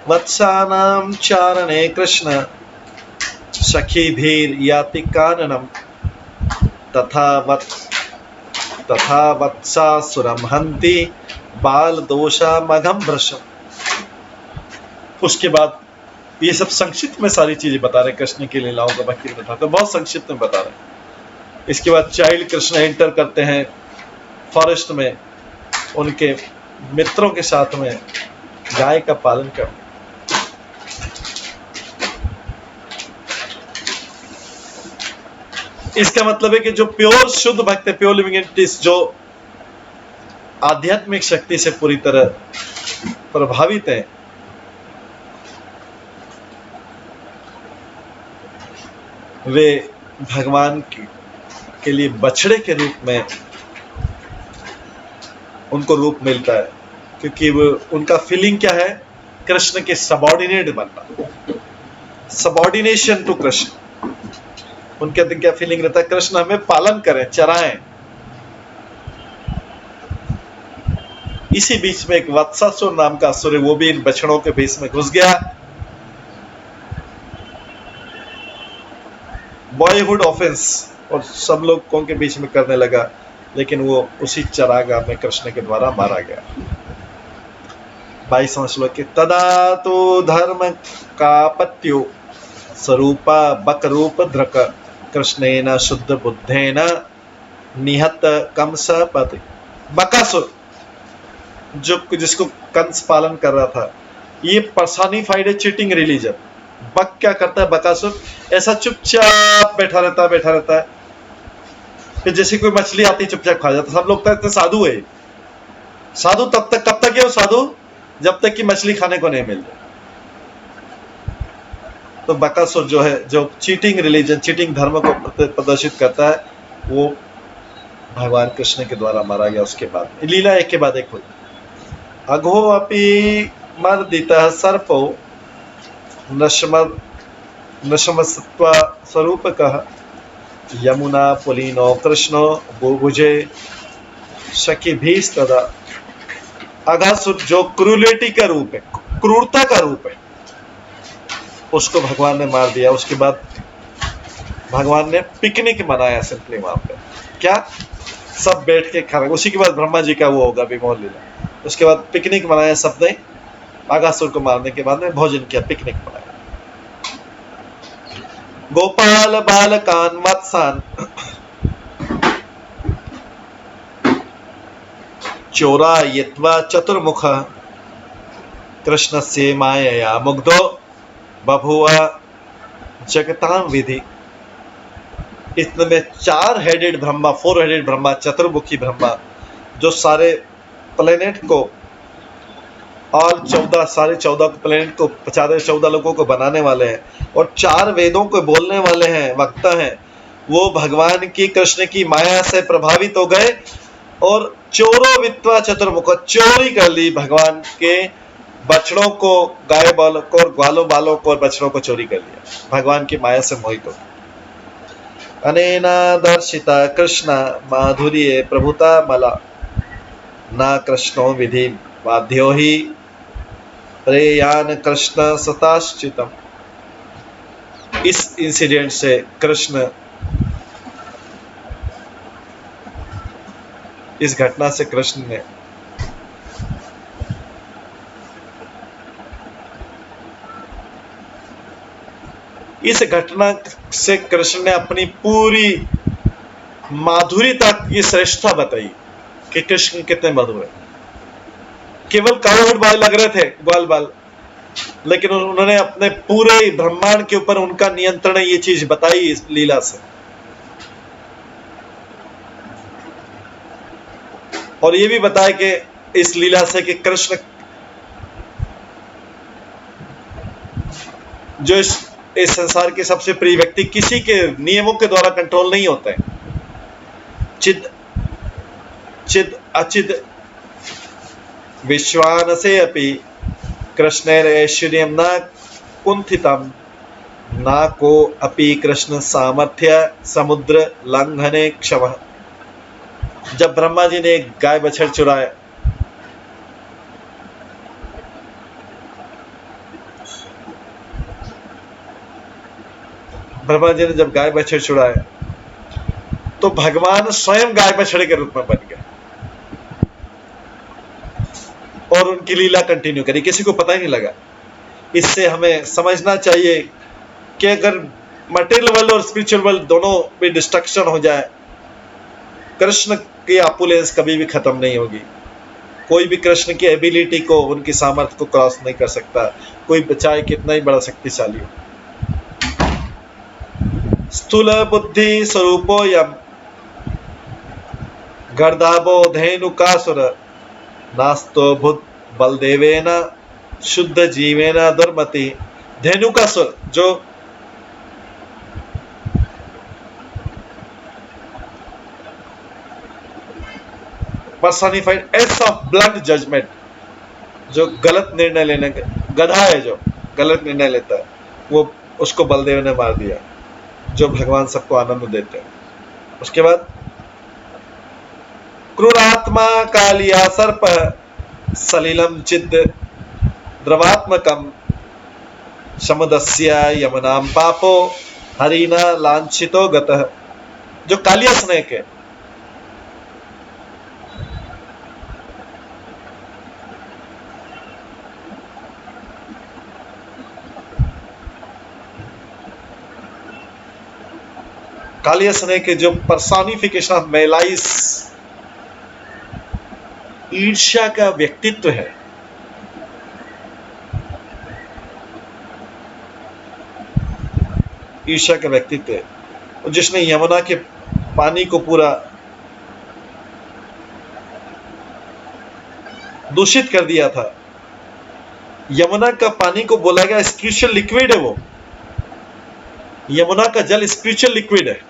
वत्सानां चारणे कृष्ण सखीभिर याति काननम तथा वत्सासुरम हन्ति बाल दोषा मघम भ्रशम। उसके बाद ये सब संक्षिप्त में सारी चीजें बता रहे, कृष्ण की लीलाओं का भक्ति कथा तो बहुत संक्षिप्त में बता रहे। इसके बाद चाइल्ड कृष्ण एंटर करते हैं फॉरेस्ट में, उनके मित्रों के साथ में गाय का पालन कर। इसका मतलब है कि जो प्योर शुद्ध भक्त है, प्योर लिविंग एंटिटीज, जो आध्यात्मिक शक्ति से पूरी तरह प्रभावित है, वे भगवान के लिए बछड़े के रूप में उनको रूप मिलता है, क्योंकि वो उनका फीलिंग क्या है, कृष्ण के सबऑर्डिनेट बनना, सबऑर्डिनेशन टू कृष्ण। उनके अंदर क्या फीलिंग रहता है, कृष्ण हमें पालन करें, चराएं। इसी बीच में एक वत्सासुर नाम का असुर है, वो भी इन बछड़ों के बीच में घुस गया, बॉयहुड ऑफेंस, और सब लोगों के बीच में करने लगा, लेकिन वो उसी चरागाह में कृष्ण के द्वारा मारा गया। 22वां श्लोक के, तदा तो धर्म कापत्यो स्वरूपा बकरूप धृक कृष्णेन शुद्ध बुद्धेन निहत कंस पति। बकासुर, जो जिसको कंस पालन कर रहा था, ये पर्सोनिफाइड है चीटिंग रिलीजन। बक क्या करता है, बकासुर ऐसा चुपचाप बैठा रहता है, फिर जैसे कोई मछली आती है चुपचाप खा जाता है। सब लोग कहते हैं साधु है, साधु कब तक है वो साधु, जब तक कि मछली खाने को नहीं मिल जाए। तो बकासुर जो है, जो चीटिंग रिलीजन, चीटिंग धर्म को प्रदर्शित करता है, वो भगवान कृष्ण के द्वारा मारा गया। उसके बाद लीला एक के बाद एक हुई। अघो अपि मर्दितः सर्पो नशमसत्वा स्वरूपकः यमुना पुलिनो कृष्णो बुभुजे सखीभिस्तदा। अघासुर जो क्रूरलिटी का रूप है, क्रूरता का रूप है, उसको भगवान ने मार दिया। उसके बाद भगवान ने पिकनिक मनाया सिंपली वहां पे, क्या सब बैठ के खा रहे। उसी के बाद ब्रह्मा जी का वो होगा विमोह लीला। उसके बाद पिकनिक मनाया सबने, अघासुर को मारने के बाद में भोजन किया, पिकनिक मनाया। गोपाल बालकान वत्सान चोरायित्वा चतुर्मुख कृष्णस्य मायया मुग्धो बभुव जगतां विधि। इसमें 4 हेडेड ब्रह्मा, 4 हेडेड ब्रह्मा, चतुर्मुखी ब्रह्मा, जो सारे प्लेनेट को, और 14 सारे 14 प्लेनेट को, 14 लोगों को बनाने वाले हैं, और 4 वेदों को बोलने वाले हैं, वक्ता हैं, वो भगवान की, कृष्ण की माया से प्रभावित हो गए और चोरो वित्वा चतुर्मुख, चोरी कर ली भगवान के बछड़ों को, गाय बालों को और ग्वालों बालों को और बछड़ों को चोरी कर लिया, भगवान की माया से मोहित हो। अनेना दर्शिता कृष्ण माधुर्ये प्रभुता मला न कृष्णो विधि बाध्यो ही प्रेयान कृष्ण सताश्चितम। इस इंसिडेंट से कृष्ण इस घटना से कृष्ण ने अपनी पूरी माधुरी तक ये श्रेष्ठता बताई कि कृष्ण कितने मधुर है। केवल कावड़ बाल लग रहे थे, ग्वाल बाल, लेकिन उन्होंने अपने पूरे ब्रह्मांड के ऊपर उनका नियंत्रण ये चीज बताई इस लीला से। और ये भी बताया कि इस लीला से कि कृष्ण जो इस संसार के सबसे प्रिय व्यक्ति किसी के नियमों के द्वारा कंट्रोल नहीं होते हैं। चिद चिद अचिद विश्वानसे अपि कृष्णेर ऐश्वर्यं न कुंठितम न को अपि कृष्ण सामर्थ्य समुद्र लंघने क्षमः। जब ब्रह्मा जी ने गाय बछड़ चुराया, ब्रह्मा जी ने जब गाय बछड़ चुराया तो भगवान स्वयं गाय बछड़े के रूप में बन गए और उनकी लीला कंटिन्यू करी, किसी को पता ही नहीं लगा। इससे हमें समझना चाहिए कि अगर मटेरियल वर्ल्ड और स्पिरिचुअल वर्ल्ड दोनों में डिस्ट्रक्शन हो जाए, कृष्ण की आपुलेंस कभी भी खत्म नहीं होगी। कोई भी कृष्ण की एबिलिटी को, उनकी सामर्थ्य को क्रॉस नहीं कर सकता, कोई बचाए कितना ही बड़ा शक्तिशाली हो। स्थूल बुद्धि स्वरूपो यम गर्दाभो धेनुकासुर नास्तो भूत बलदेवेन शुद्ध जीवेन दुर्मति। धेनुकासुर जो personified ass of bad judgement, जो गलत निर्णय लेने का गधा है, जो गलत निर्णय लेता है, वो उसको बलदेव ने मार दिया, जो भगवान सबको आनंद देते हैं। उसके बाद क्रूरात्मा कालिया सर्प सलिलम चिद द्रवात्मकम समुदस्य यमनाम पापो हरिना लांछितो गतः। जो कालिया स्नेक है, कालिया स्नेक है, जो पर्सोनिफिकेशन ऑफ मेलाइस, ईर्ष्या का व्यक्तित्व है। ईर्ष्या का व्यक्तित्व है, जिसने यमुना के पानी को पूरा दूषित कर दिया था। यमुना का पानी को बोला गया स्पिरिचुअल लिक्विड है। वो यमुना का जल स्पिरिचुअल लिक्विड है।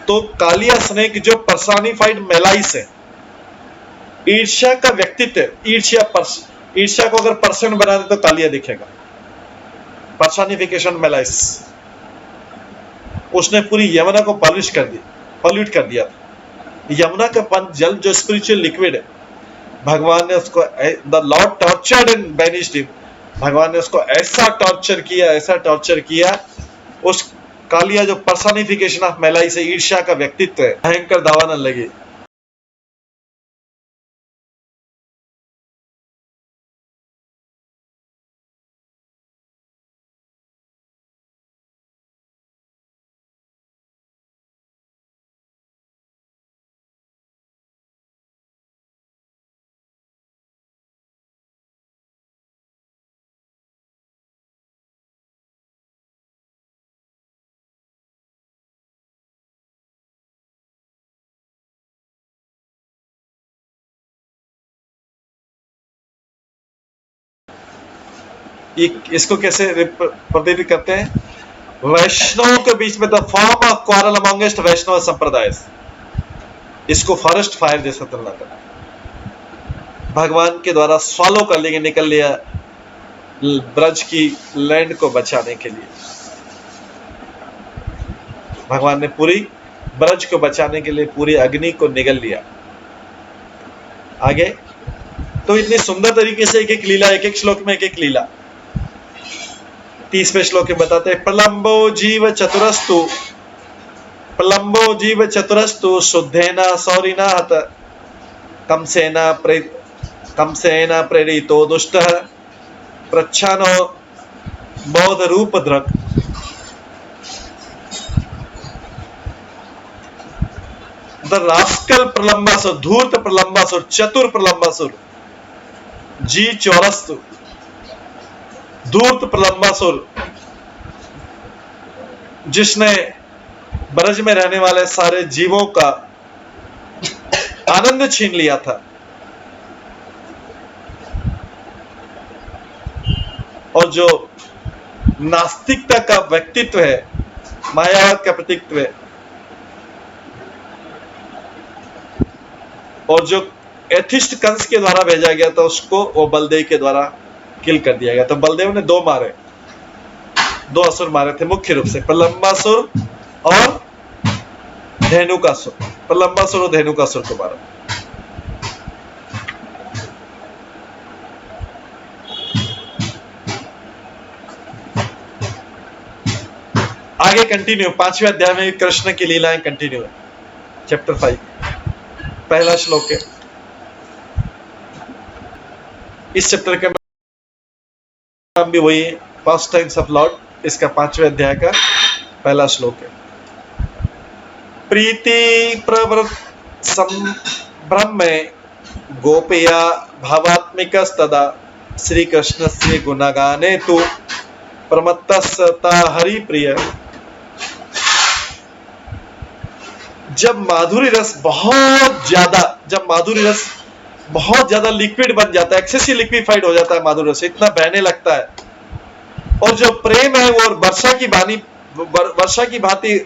तो कालिया स्नेक जो पर्सोनिफाइड मेलाइस है, ईर्ष्या का व्यक्तित्व है। ईर्ष्या को अगर पर्सन बना दे तो कालिया दिखेगा। पर्सोनिफिकेशन मेलाइस, उसने पूरी यमुना को पॉल्यूट कर दिया था। यमुना का जल जो स्पिरिचुअल लिक्विड है, भगवान ने उसको the Lord tortured and banished him, भगवान ने उसको ऐसा टॉर्चर किया। उस कालिया जो पर्सोनिफिकेशन ऑफ मेलाई से ईर्ष्या का व्यक्तित्व है, भयंकर दावा न लगे। इसको कैसे प्रतिनिधित्व करते हैं? वैष्णव के बीच में the form of quarrel amongst Vaishnav संप्रदाय, इसको फॉरेस्ट फायर जैसा तुलना करना। भगवान के द्वारा स्वॉलो कर लेके निकल लिया ब्रज की लैंड को बचाने के लिए। भगवान ने पूरी ब्रज को बचाने के लिए पूरी अग्नि को निगल लिया। आगे तो इतनी सुंदर तरीके से एक एक लीला, एक एक श्लोक में एक एक लीला। 30वें श्लोक में बताते हैं, प्रलंबो जीव चतुरस्तु प्रलंबो जीव चतुरस्तु शुद्धेन सौरिना हत कंसेन प्रेरितो दुष्टः प्रच्छानो बोध रूप दृक्। द रास्कल प्रलंबासुर, धूर्त प्रलंबासुर, चतुर प्रलंबासुर, जी चौरस्तु, धूर्त प्रलंबासुर, जिसने ब्रज में रहने वाले सारे जीवों का आनंद छीन लिया था, और जो नास्तिकता का व्यक्तित्व है, मायावाद का प्रतीकत्व है, और जो एथिस्ट कंस के द्वारा भेजा गया था उसको वो बलदेव के द्वारा किल कर दिया गया। तो बलदेव ने दो असुर मारे थे मुख्य रूप से, प्रलंबासुर और धेनुकासुर। प्रलंबासुर और धेनुकासुर को मारा। आगे कंटिन्यू, 5वें अध्याय में कृष्ण की लीलाएं कंटिन्यू है। चैप्टर 5 पहला श्लोक है। इस चैप्टर का नाम भी वही है, पास्ट टाइम्स ऑफ लॉर्ड। इसका 5वें अध्याय का पहला श्लोक है। प्रीति प्रवृत्त संभ्रम में गोपया भावात्मिकस्तदा श्री कृष्ण से गुणगाने तु प्रमत्तस्ता हरि प्रिय। जब माधुरी रस बहुत ज्यादा लिक्विड बन जाता है, एक्सेसिव लिक्विफाइड हो जाता है माधुरी रस, इतना बहने लगता है, और जो प्रेम है वो वर्षा की भांति,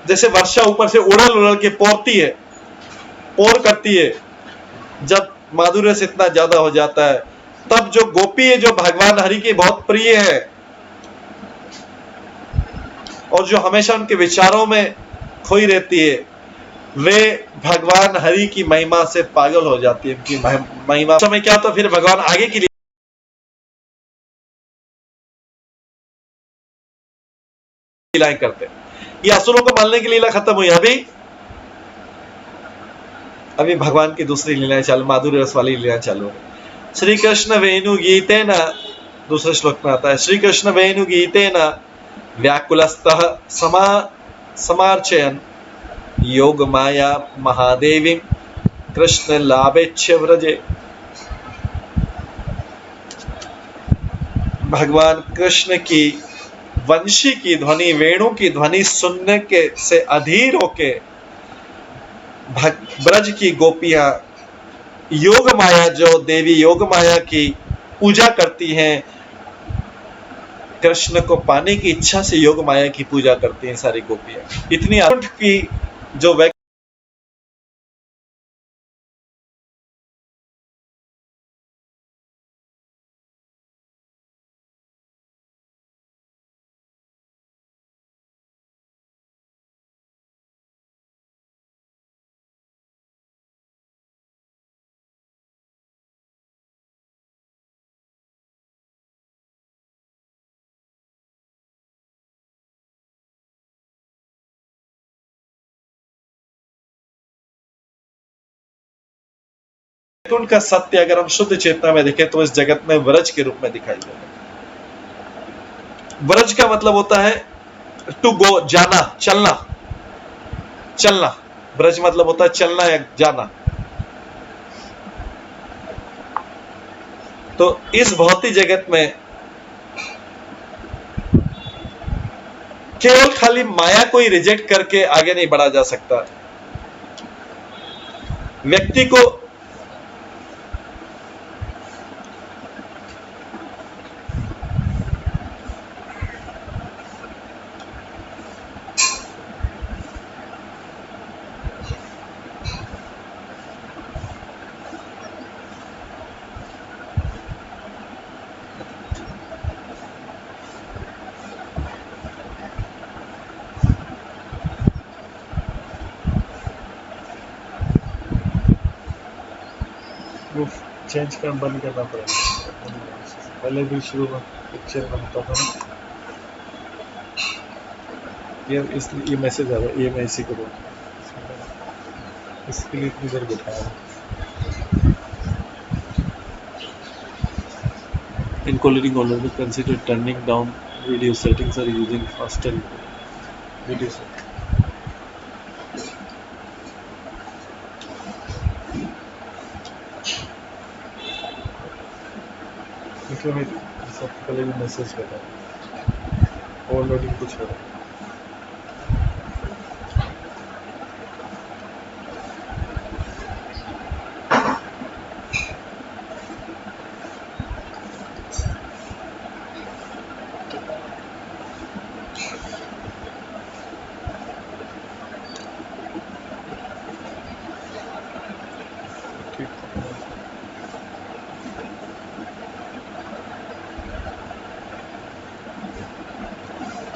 जैसे वर्षा ऊपर से उड़ल के पोर करती है, जब माधुर्य रस इतना ज्यादा हो जाता है, तब जो गोपी है, जो भगवान हरि की बहुत प्रिय है और जो हमेशा उनके विचारों में खोई रहती है, वे भगवान हरि की महिमा से पागल हो जाती है। उनकी महिमा समय क्या होता, फिर भगवान आगे की लीलाएं करते हैं। ये असुरों को मारने की लीला खत्म हुई, अभी भगवान की दूसरी लीलाएं चालू, माधुर्य रस वाली लीलाएं चालू है। श्री कृष्ण वेणु गीतेन, दूसरे श्लोक में आता है, श्री कृष्ण वेणु गीतेन व्याकुलस्तः समार्चयन् योग माया महादेवी कृष्ण लाभेच्छ व्रजे। भगवान कृष्ण की वंशी की ध्वनि, वेणु की ध्वनि सुनने के से अधीर होके ब्रज की गोपियां योग माया, जो देवी योग माया की पूजा करती हैं, कृष्ण को पाने की इच्छा से योग माया की पूजा करती हैं सारी गोपियां। इतनी आनंद की जो वैकुंठ का सत्य अगर हम शुद्ध चेतना में देखें तो इस जगत में व्रज के रूप में दिखाई देता है। व्रज का मतलब होता है टू गो, जाना, चलना। ब्रज मतलब होता है चलना या जाना। तो इस भौतिक जगत में केवल खाली माया को ही रिजेक्ट करके आगे नहीं बढ़ा जा सकता। व्यक्ति को चेंज कर बंद करना पड़ेगा। पहले भी शुरू में पिक्चर बनता था ना। ये मैसेज आ रहा है, ये मैं इसी को दूँ, इसके लिए इतनी देर बैठाया। In calling already consider turning down video settings or using faster video settings. इसलिए मैं सबसे पहले भी मैसेज कर रहा हूँ, ओवरलोडिंग कुछ हो रहा है।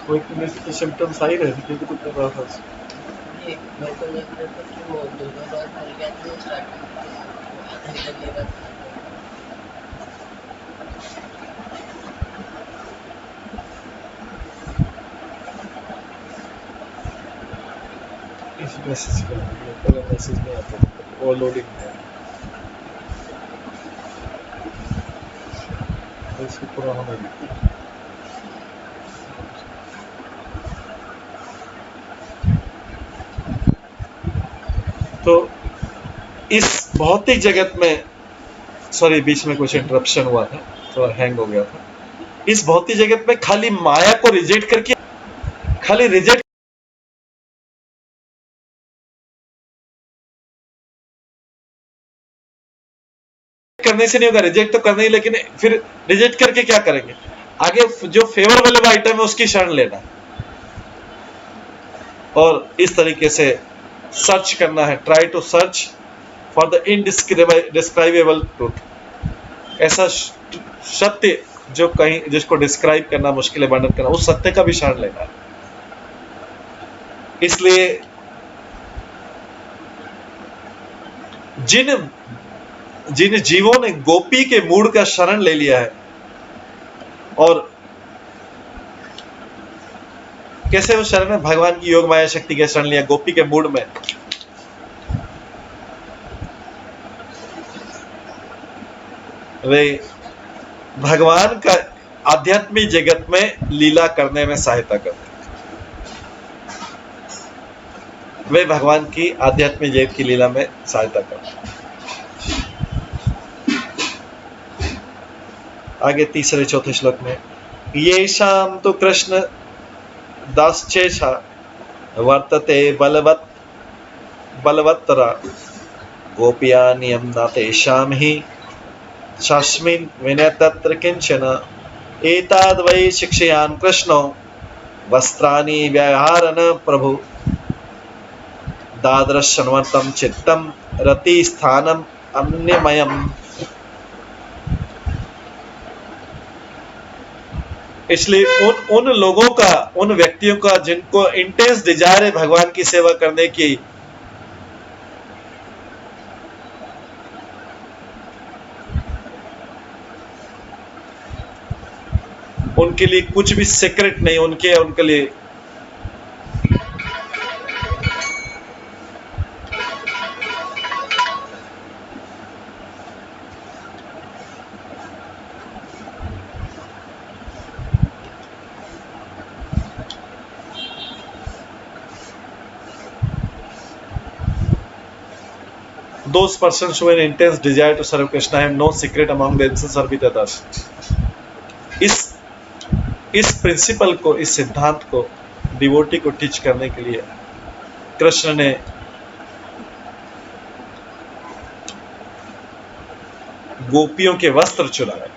वो एक में से सिम्टम्स आ ही रहे थे क्योंकि तो कर रहा था। ये मेरे को लग रहा था कि वो 2 बार कर गया था स्टार्टिंग आधा ही लगेगा था। इस मैसेज का पहले मैसेज नहीं आता था, ओवरलोडिंग है तो इसको पूरा होना चाहिए। तो इस भौतिक जगत में, सॉरी बीच में कुछ इंटरप्शन हुआ था, थोड़ा हैंग हो गया था। इस भौतिक जगत में खाली माया को रिजेक्ट करके, खाली रिजेक्ट करने से नहीं होगा, रिजेक्ट तो करना ही, लेकिन फिर रिजेक्ट करके क्या करेंगे? आगे जो फेवरेबल आइटम है उसकी शरण लेना और इस तरीके से सर्च करना है, try to search for the indescribable truth. ऐसा सत्य जो कहीं जिसको डिस्क्राइब करना मुश्किल है, वर्णन करना, उस सत्य का भी शरण लेना है। इसलिए जिन जीवों ने गोपी के मूड का शरण ले लिया है, और कैसे वो शरण है? भगवान की योग माया शक्ति का शरण लिया गोपी के मूड में, वे भगवान का आध्यात्मिक जगत में लीला करने में सहायता करते हैं। वे भगवान की आध्यात्मिक जगत की लीला में सहायता करते हैं। आगे तीसरे चौथे श्लोक में, ये शाम तो कृष्ण दास्येषा वर्तते बलवत्तरा गोपिया नियम न तेषां हि शास्मिन् विनयतत्र किंचन एताद् वै शिक्षयान् कृष्णो वस्त्राणि व्यवहारन् प्रभु दादृशन्वर्तं चित्तं रति स्थानम् अन्यमयम्। इसलिए उन लोगों का, उन व्यक्तियों का जिनको इंटेंस डिजायर है भगवान की सेवा करने की, उनके लिए कुछ भी सीक्रेट नहीं, उनके लिए those persons who have an intense desire to serve Krishna have no secret among themselves or with others। इस प्रिंसिपल को, इस सिद्धांत को डिवोटी को टीच करने के लिए कृष्ण ने गोपियों के वस्त्र चुराए।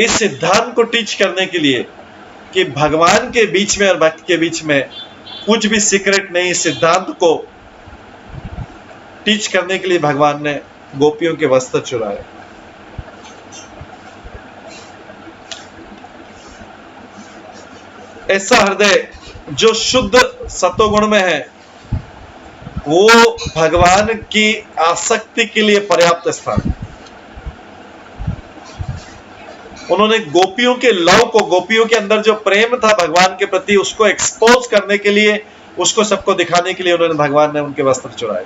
इस सिद्धांत को टीच करने के लिए कि भगवान के बीच में और भक्त के बीच में कुछ भी सीक्रेट नहीं, इस सिद्धांत को टीच करने के लिए भगवान ने गोपियों के वस्त्र चुराए। ऐसा हृदय जो शुद्ध सत्वगुण में है, वो भगवान की आसक्ति के लिए पर्याप्त स्थान। उन्होंने गोपियों के लव को, गोपियों के अंदर जो प्रेम था भगवान के प्रति, उसको एक्सपोज करने के लिए, उसको सबको दिखाने के लिए उन्होंने, भगवान ने उनके वस्त्र चुराए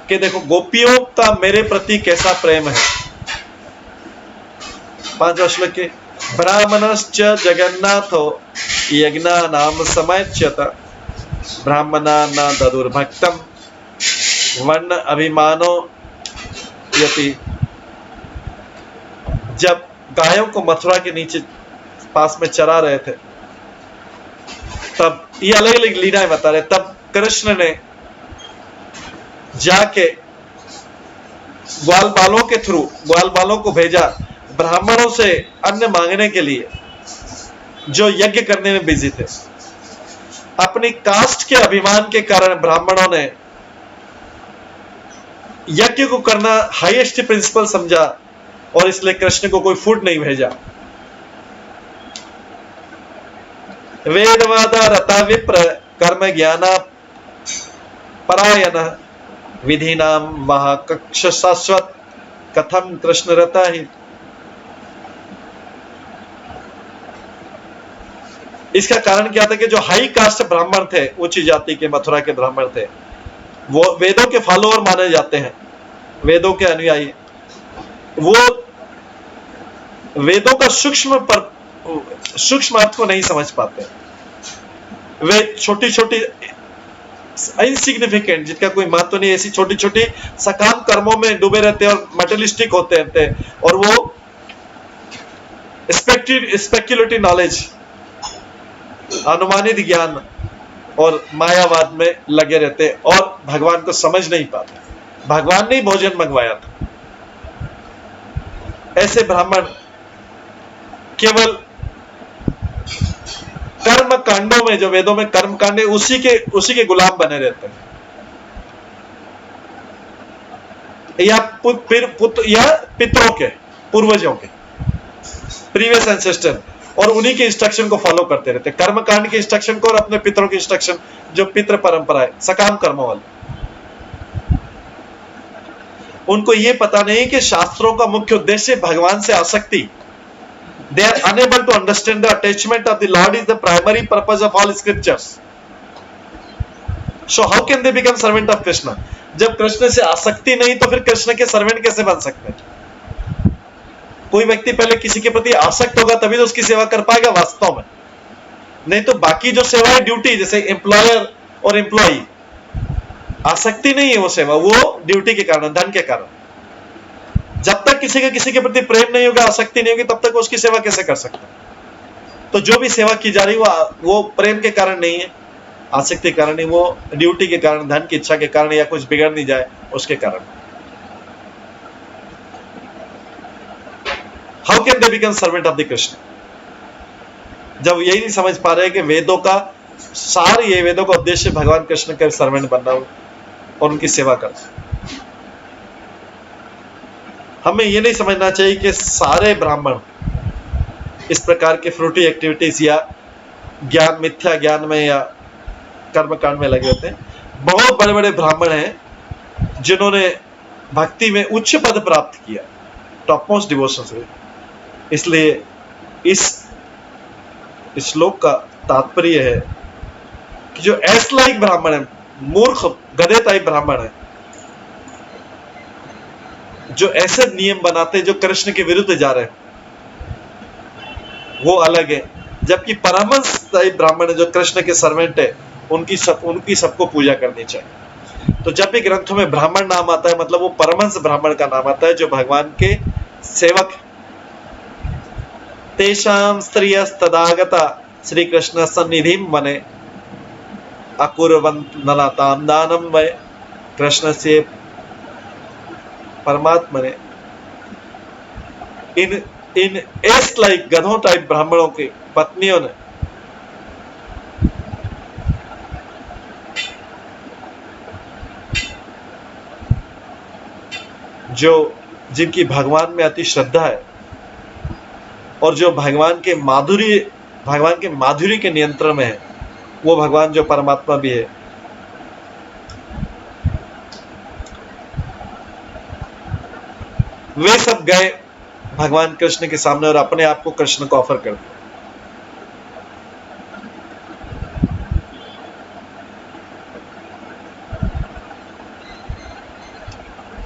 कि देखो गोपियों का मेरे प्रति कैसा प्रेम है। 5वां श्लोक के ब्राह्मणश्च जगन्नाथो यज्ञानाम समयच्यत ब्राह्मणा न ददुर्भक्तम वर्ण अभिमानो यति। जब गायों को मथुरा के नीचे पास में चरा रहे थे, तब ये अलग अलग लीलाएं बता रहे, तब कृष्ण ने जाके ग्वाल बालों के थ्रू, ग्वाल बालों को भेजा ब्राह्मणों से अन्न मांगने के लिए, जो यज्ञ करने में बिजी थे। अपनी कास्ट के अभिमान के कारण ब्राह्मणों ने यज्ञ को करना हाईएस्ट प्रिंसिपल समझा और इसलिए कृष्ण को कोई फूड नहीं भेजा। वेदवादा रता विप्र कर्म ज्ञान परायण विधि नाम महाकक्ष शाश्वत कथम कृष्ण रता ही। इसका कारण क्या था कि जो हाई कास्ट ब्राह्मण थे, उच्च जाति के मथुरा के ब्राह्मण थे, वो वेदों के फॉलोअर माने जाते हैं, वेदों के अनुयायी। वो वेदों का सूक्ष्म अर्थ को नहीं समझ पाते। वे छोटी छोटी इनसिग्निफिकेंट, जिनका कोई महत्व नहीं, ऐसी छोटी छोटी सकाम कर्मों में डूबे रहते और मटेरियलिस्टिक होते रहते, और वो स्पेक्युलेटिव नॉलेज, अनुमानित ज्ञान और मायावाद में लगे रहते और भगवान को समझ नहीं पाते। भगवान ने भोजन मंगवाया था। ऐसे ब्राह्मण केवल कर्म कांडों में, जो वेदों में कर्म कांड है, उसी के गुलाम बने रहते हैं, या पितरों के, पूर्वजों के, प्रीवियस एंसेस्टर, और उन्हीं के इंस्ट्रक्शन को फॉलो करते रहते, कर्म कांड के इंस्ट्रक्शन को और अपने पितरों के इंस्ट्रक्शन, जो पितृ परंपरा है, सकाम कर्मों वाले। उनको यह पता नहीं कि शास्त्रों का मुख्य उद्देश्य भगवान से आसक्ति। They are unable to understand the attachment of the Lord is the primary purpose of all scriptures. So how can they become servant of Krishna? जब कृष्ण से आसक्ति नहीं, तो फिर कृष्ण के सर्वेंट कैसे बन सकते हैं? कोई व्यक्ति पहले किसी के प्रति आसक्त होगा तभी तो उसकी सेवा कर पाएगा वास्तव में, नहीं तो बाकी जो सेवा है ड्यूटी, जैसे एम्प्लॉयर और एम्प्लॉई, आसक्ति नहीं है वो सेवा, वो ड्यूटी के कारण, धन के कारण। जब तक किसी के प्रति प्रेम नहीं होगा, आसक्ति नहीं होगी, तब तक उसकी सेवा कैसे कर सकता? तो जो भी सेवा की जा रही वो प्रेम के कारण नहीं है, आसक्ति के कारण नहीं, वो ड्यूटी के कारण, धन की इच्छा के कारण, या कुछ बिगड़ नहीं जाए उसके कारण। How can they become servant of the Krishna? जब यही नहीं समझ पा रहे कि वेदों का सार, ये वेदों का उद्देश्य भगवान कृष्ण के सर्वेंट बनना और उनकी सेवा करना। हमें यह नहीं समझना चाहिए कि सारे ब्राह्मण इस प्रकार के फ्रूटी एक्टिविटीज या ज्ञान, मिथ्या ज्ञान में या कर्मकांड में लगे होते हैं। बहुत बड़े बड़े ब्राह्मण हैं जिन्होंने भक्ति में उच्च पद प्राप्त किया, टॉप मोस्ट डिवोशन से। इसलिए इस श्लोक का तात्पर्य है कि जो एस लाइक ब्राह्मण है, मूर्ख गधे टाइप ब्राह्मण है, जो ऐसे नियम बनाते हैं जो कृष्ण के विरुद्ध जा रहे हैं, वो अलग है। जबकि परमहंस टाइप ब्राह्मण है, जो कृष्ण के सर्वेंट है, उनकी सबको पूजा करनी चाहिए। तो जब भी ग्रंथों में ब्राह्मण नाम आता है, मतलब वो परमहंस ब्राह्मण का नाम आता है, जो भगवान के सेवक। तेषाम स्त्रियस्तदागता श्री कृष्ण सन्निधिम वने अकुर्वन्त नलाताम दानम वै कृष्ण से परमात्मा ने। इन एस लाइक गधों टाइप ब्राह्मणों की पत्नियों ने जिनकी भगवान में अति श्रद्धा है और जो भगवान के माधुर्य के नियंत्रण में है, वो भगवान जो परमात्मा भी है, वे सब गए भगवान कृष्ण के सामने और अपने आप को कृष्ण को ऑफर कर दिया।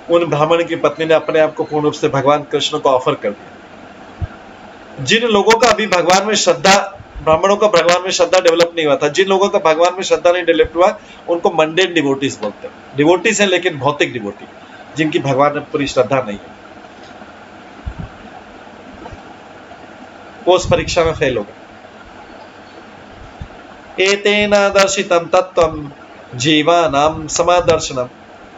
उन ब्राह्मण की पत्नी ने अपने आप को पूर्ण रूप से भगवान कृष्ण को ऑफर कर दिया। जिन लोगों का अभी भगवान में श्रद्धा, ब्राह्मणों का भगवान में श्रद्धा डेवलप नहीं हुआ था, जिन लोगों का भगवान में श्रद्धा नहीं डेवलप हुआ, उनको मंडेन डिवोटीज बोलते हैं। डिवोटीज हैं लेकिन भौतिक डिवोटी, जिनकी भगवान में पूरी श्रद्धा नहीं है, वो उस परीक्षा में फेल हो गए। एतेन दर्शितं तत्त्वं जीवानां समादर्शनम्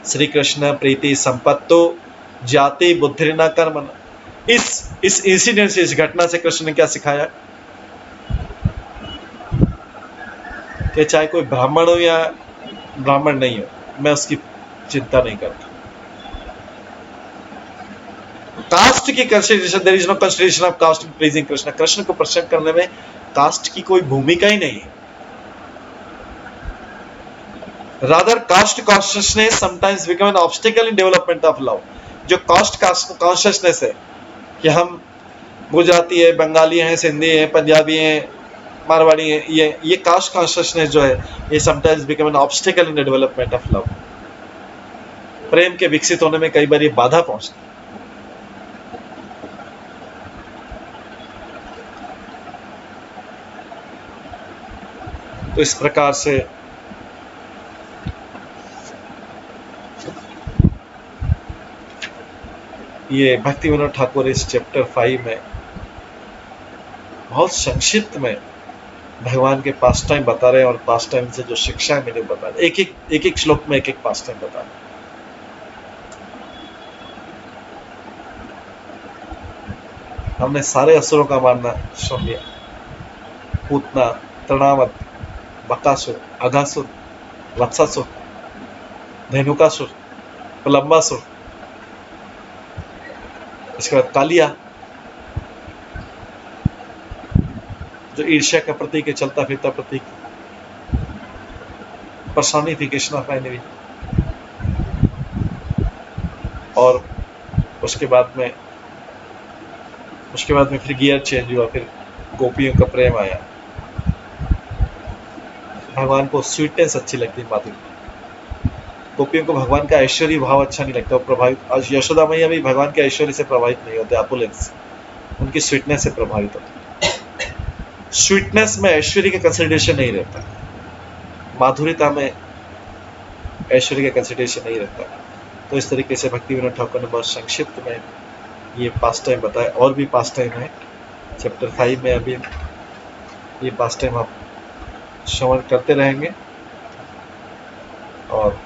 श्री कृष्ण प्रीति संपत्तो जाति बुद्धि न कर्मण। इस इंसिडेंट से, इस घटना से कृष्ण ने क्या सिखाया कि चाहे कोई ब्राह्मण हो या ब्राह्मण नहीं हो, मैं उसकी चिंता नहीं करता। कास्ट की consideration, there is no consideration of caste in pleasing Krishna. Krishna को प्रसन्न करने में कास्ट की कोई भूमिका ही नहीं है। Rather, caste consciousness sometimes become an obstacle in development of love. जो कास्ट कॉन्शियसनेस है कि हम गुजराती है, बंगाली हैं, सिंधी हैं, पंजाबी हैं, मारवाड़ी हैं, ये कास्ट कॉन्शियसनेस जो है, ये sometimes become an obstacle in the development of love. प्रेम के विकसित होने में कई बार ये बाधा पहुंचती है। तो इस प्रकार से ये भक्ति विनोद ठाकुर इस चैप्टर 5 में बहुत संक्षिप्त में भगवान के पास टाइम बता रहे हैं, और पास टाइम से जो शिक्षा है मैंने बता रहे, एक एक श्लोक में एक एक पास टाइम बता रहे। हमने सारे असुरों का मानना सुन लिया, पूतना, तृणावत, बकासुर, अघासुर, वत्सासुर, धेनुकासुर, प्रलंबासुर, इसके बाद कालिया जो ईर्ष्या का प्रतीक है, चलता फिरता प्रतीक, परेशानी थी कृष्णा फाइनली। और उसके बाद में फिर गियर चेंज हुआ, फिर गोपियों का प्रेम आया। भगवान को स्वीटनेस अच्छी लगती है, माधुरी। गोपियों को भगवान का ऐश्वर्य भाव अच्छा नहीं लगता, प्रभावित। यशोदा मैया भी भगवान के ऐश्वर्य से प्रभावित नहीं होते, अपुलेंस, उनकी स्वीटनेस से प्रभावित होते। स्वीटनेस में ऐश्वर्य का कंसिडरेशन नहीं रहता, माधुर्यता में ऐश्वर्य का कंसिडरेशन नहीं रहता। तो इस तरीके से भक्ति विनोद ठाकुर ने बहुत संक्षिप्त में ये पास टाइम बताया। और भी पास टाइम है चैप्टर 5 में, अभी ये पास टाइम आप श्रवण करते रहेंगे। और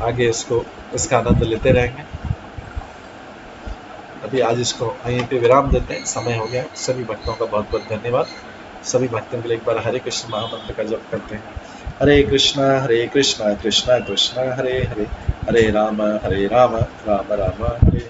आगे इसका आनंद लेते रहेंगे। अभी आज इसको यहीं पे विराम देते हैं, समय हो गया। सभी भक्तों का बहुत बहुत धन्यवाद। सभी भक्तों के लिए एक बार हरे कृष्ण महामंत्र का जप करते हैं। हरे कृष्णा कृष्णा कृष्णा हरे हरे, हरे राम राम राम हरे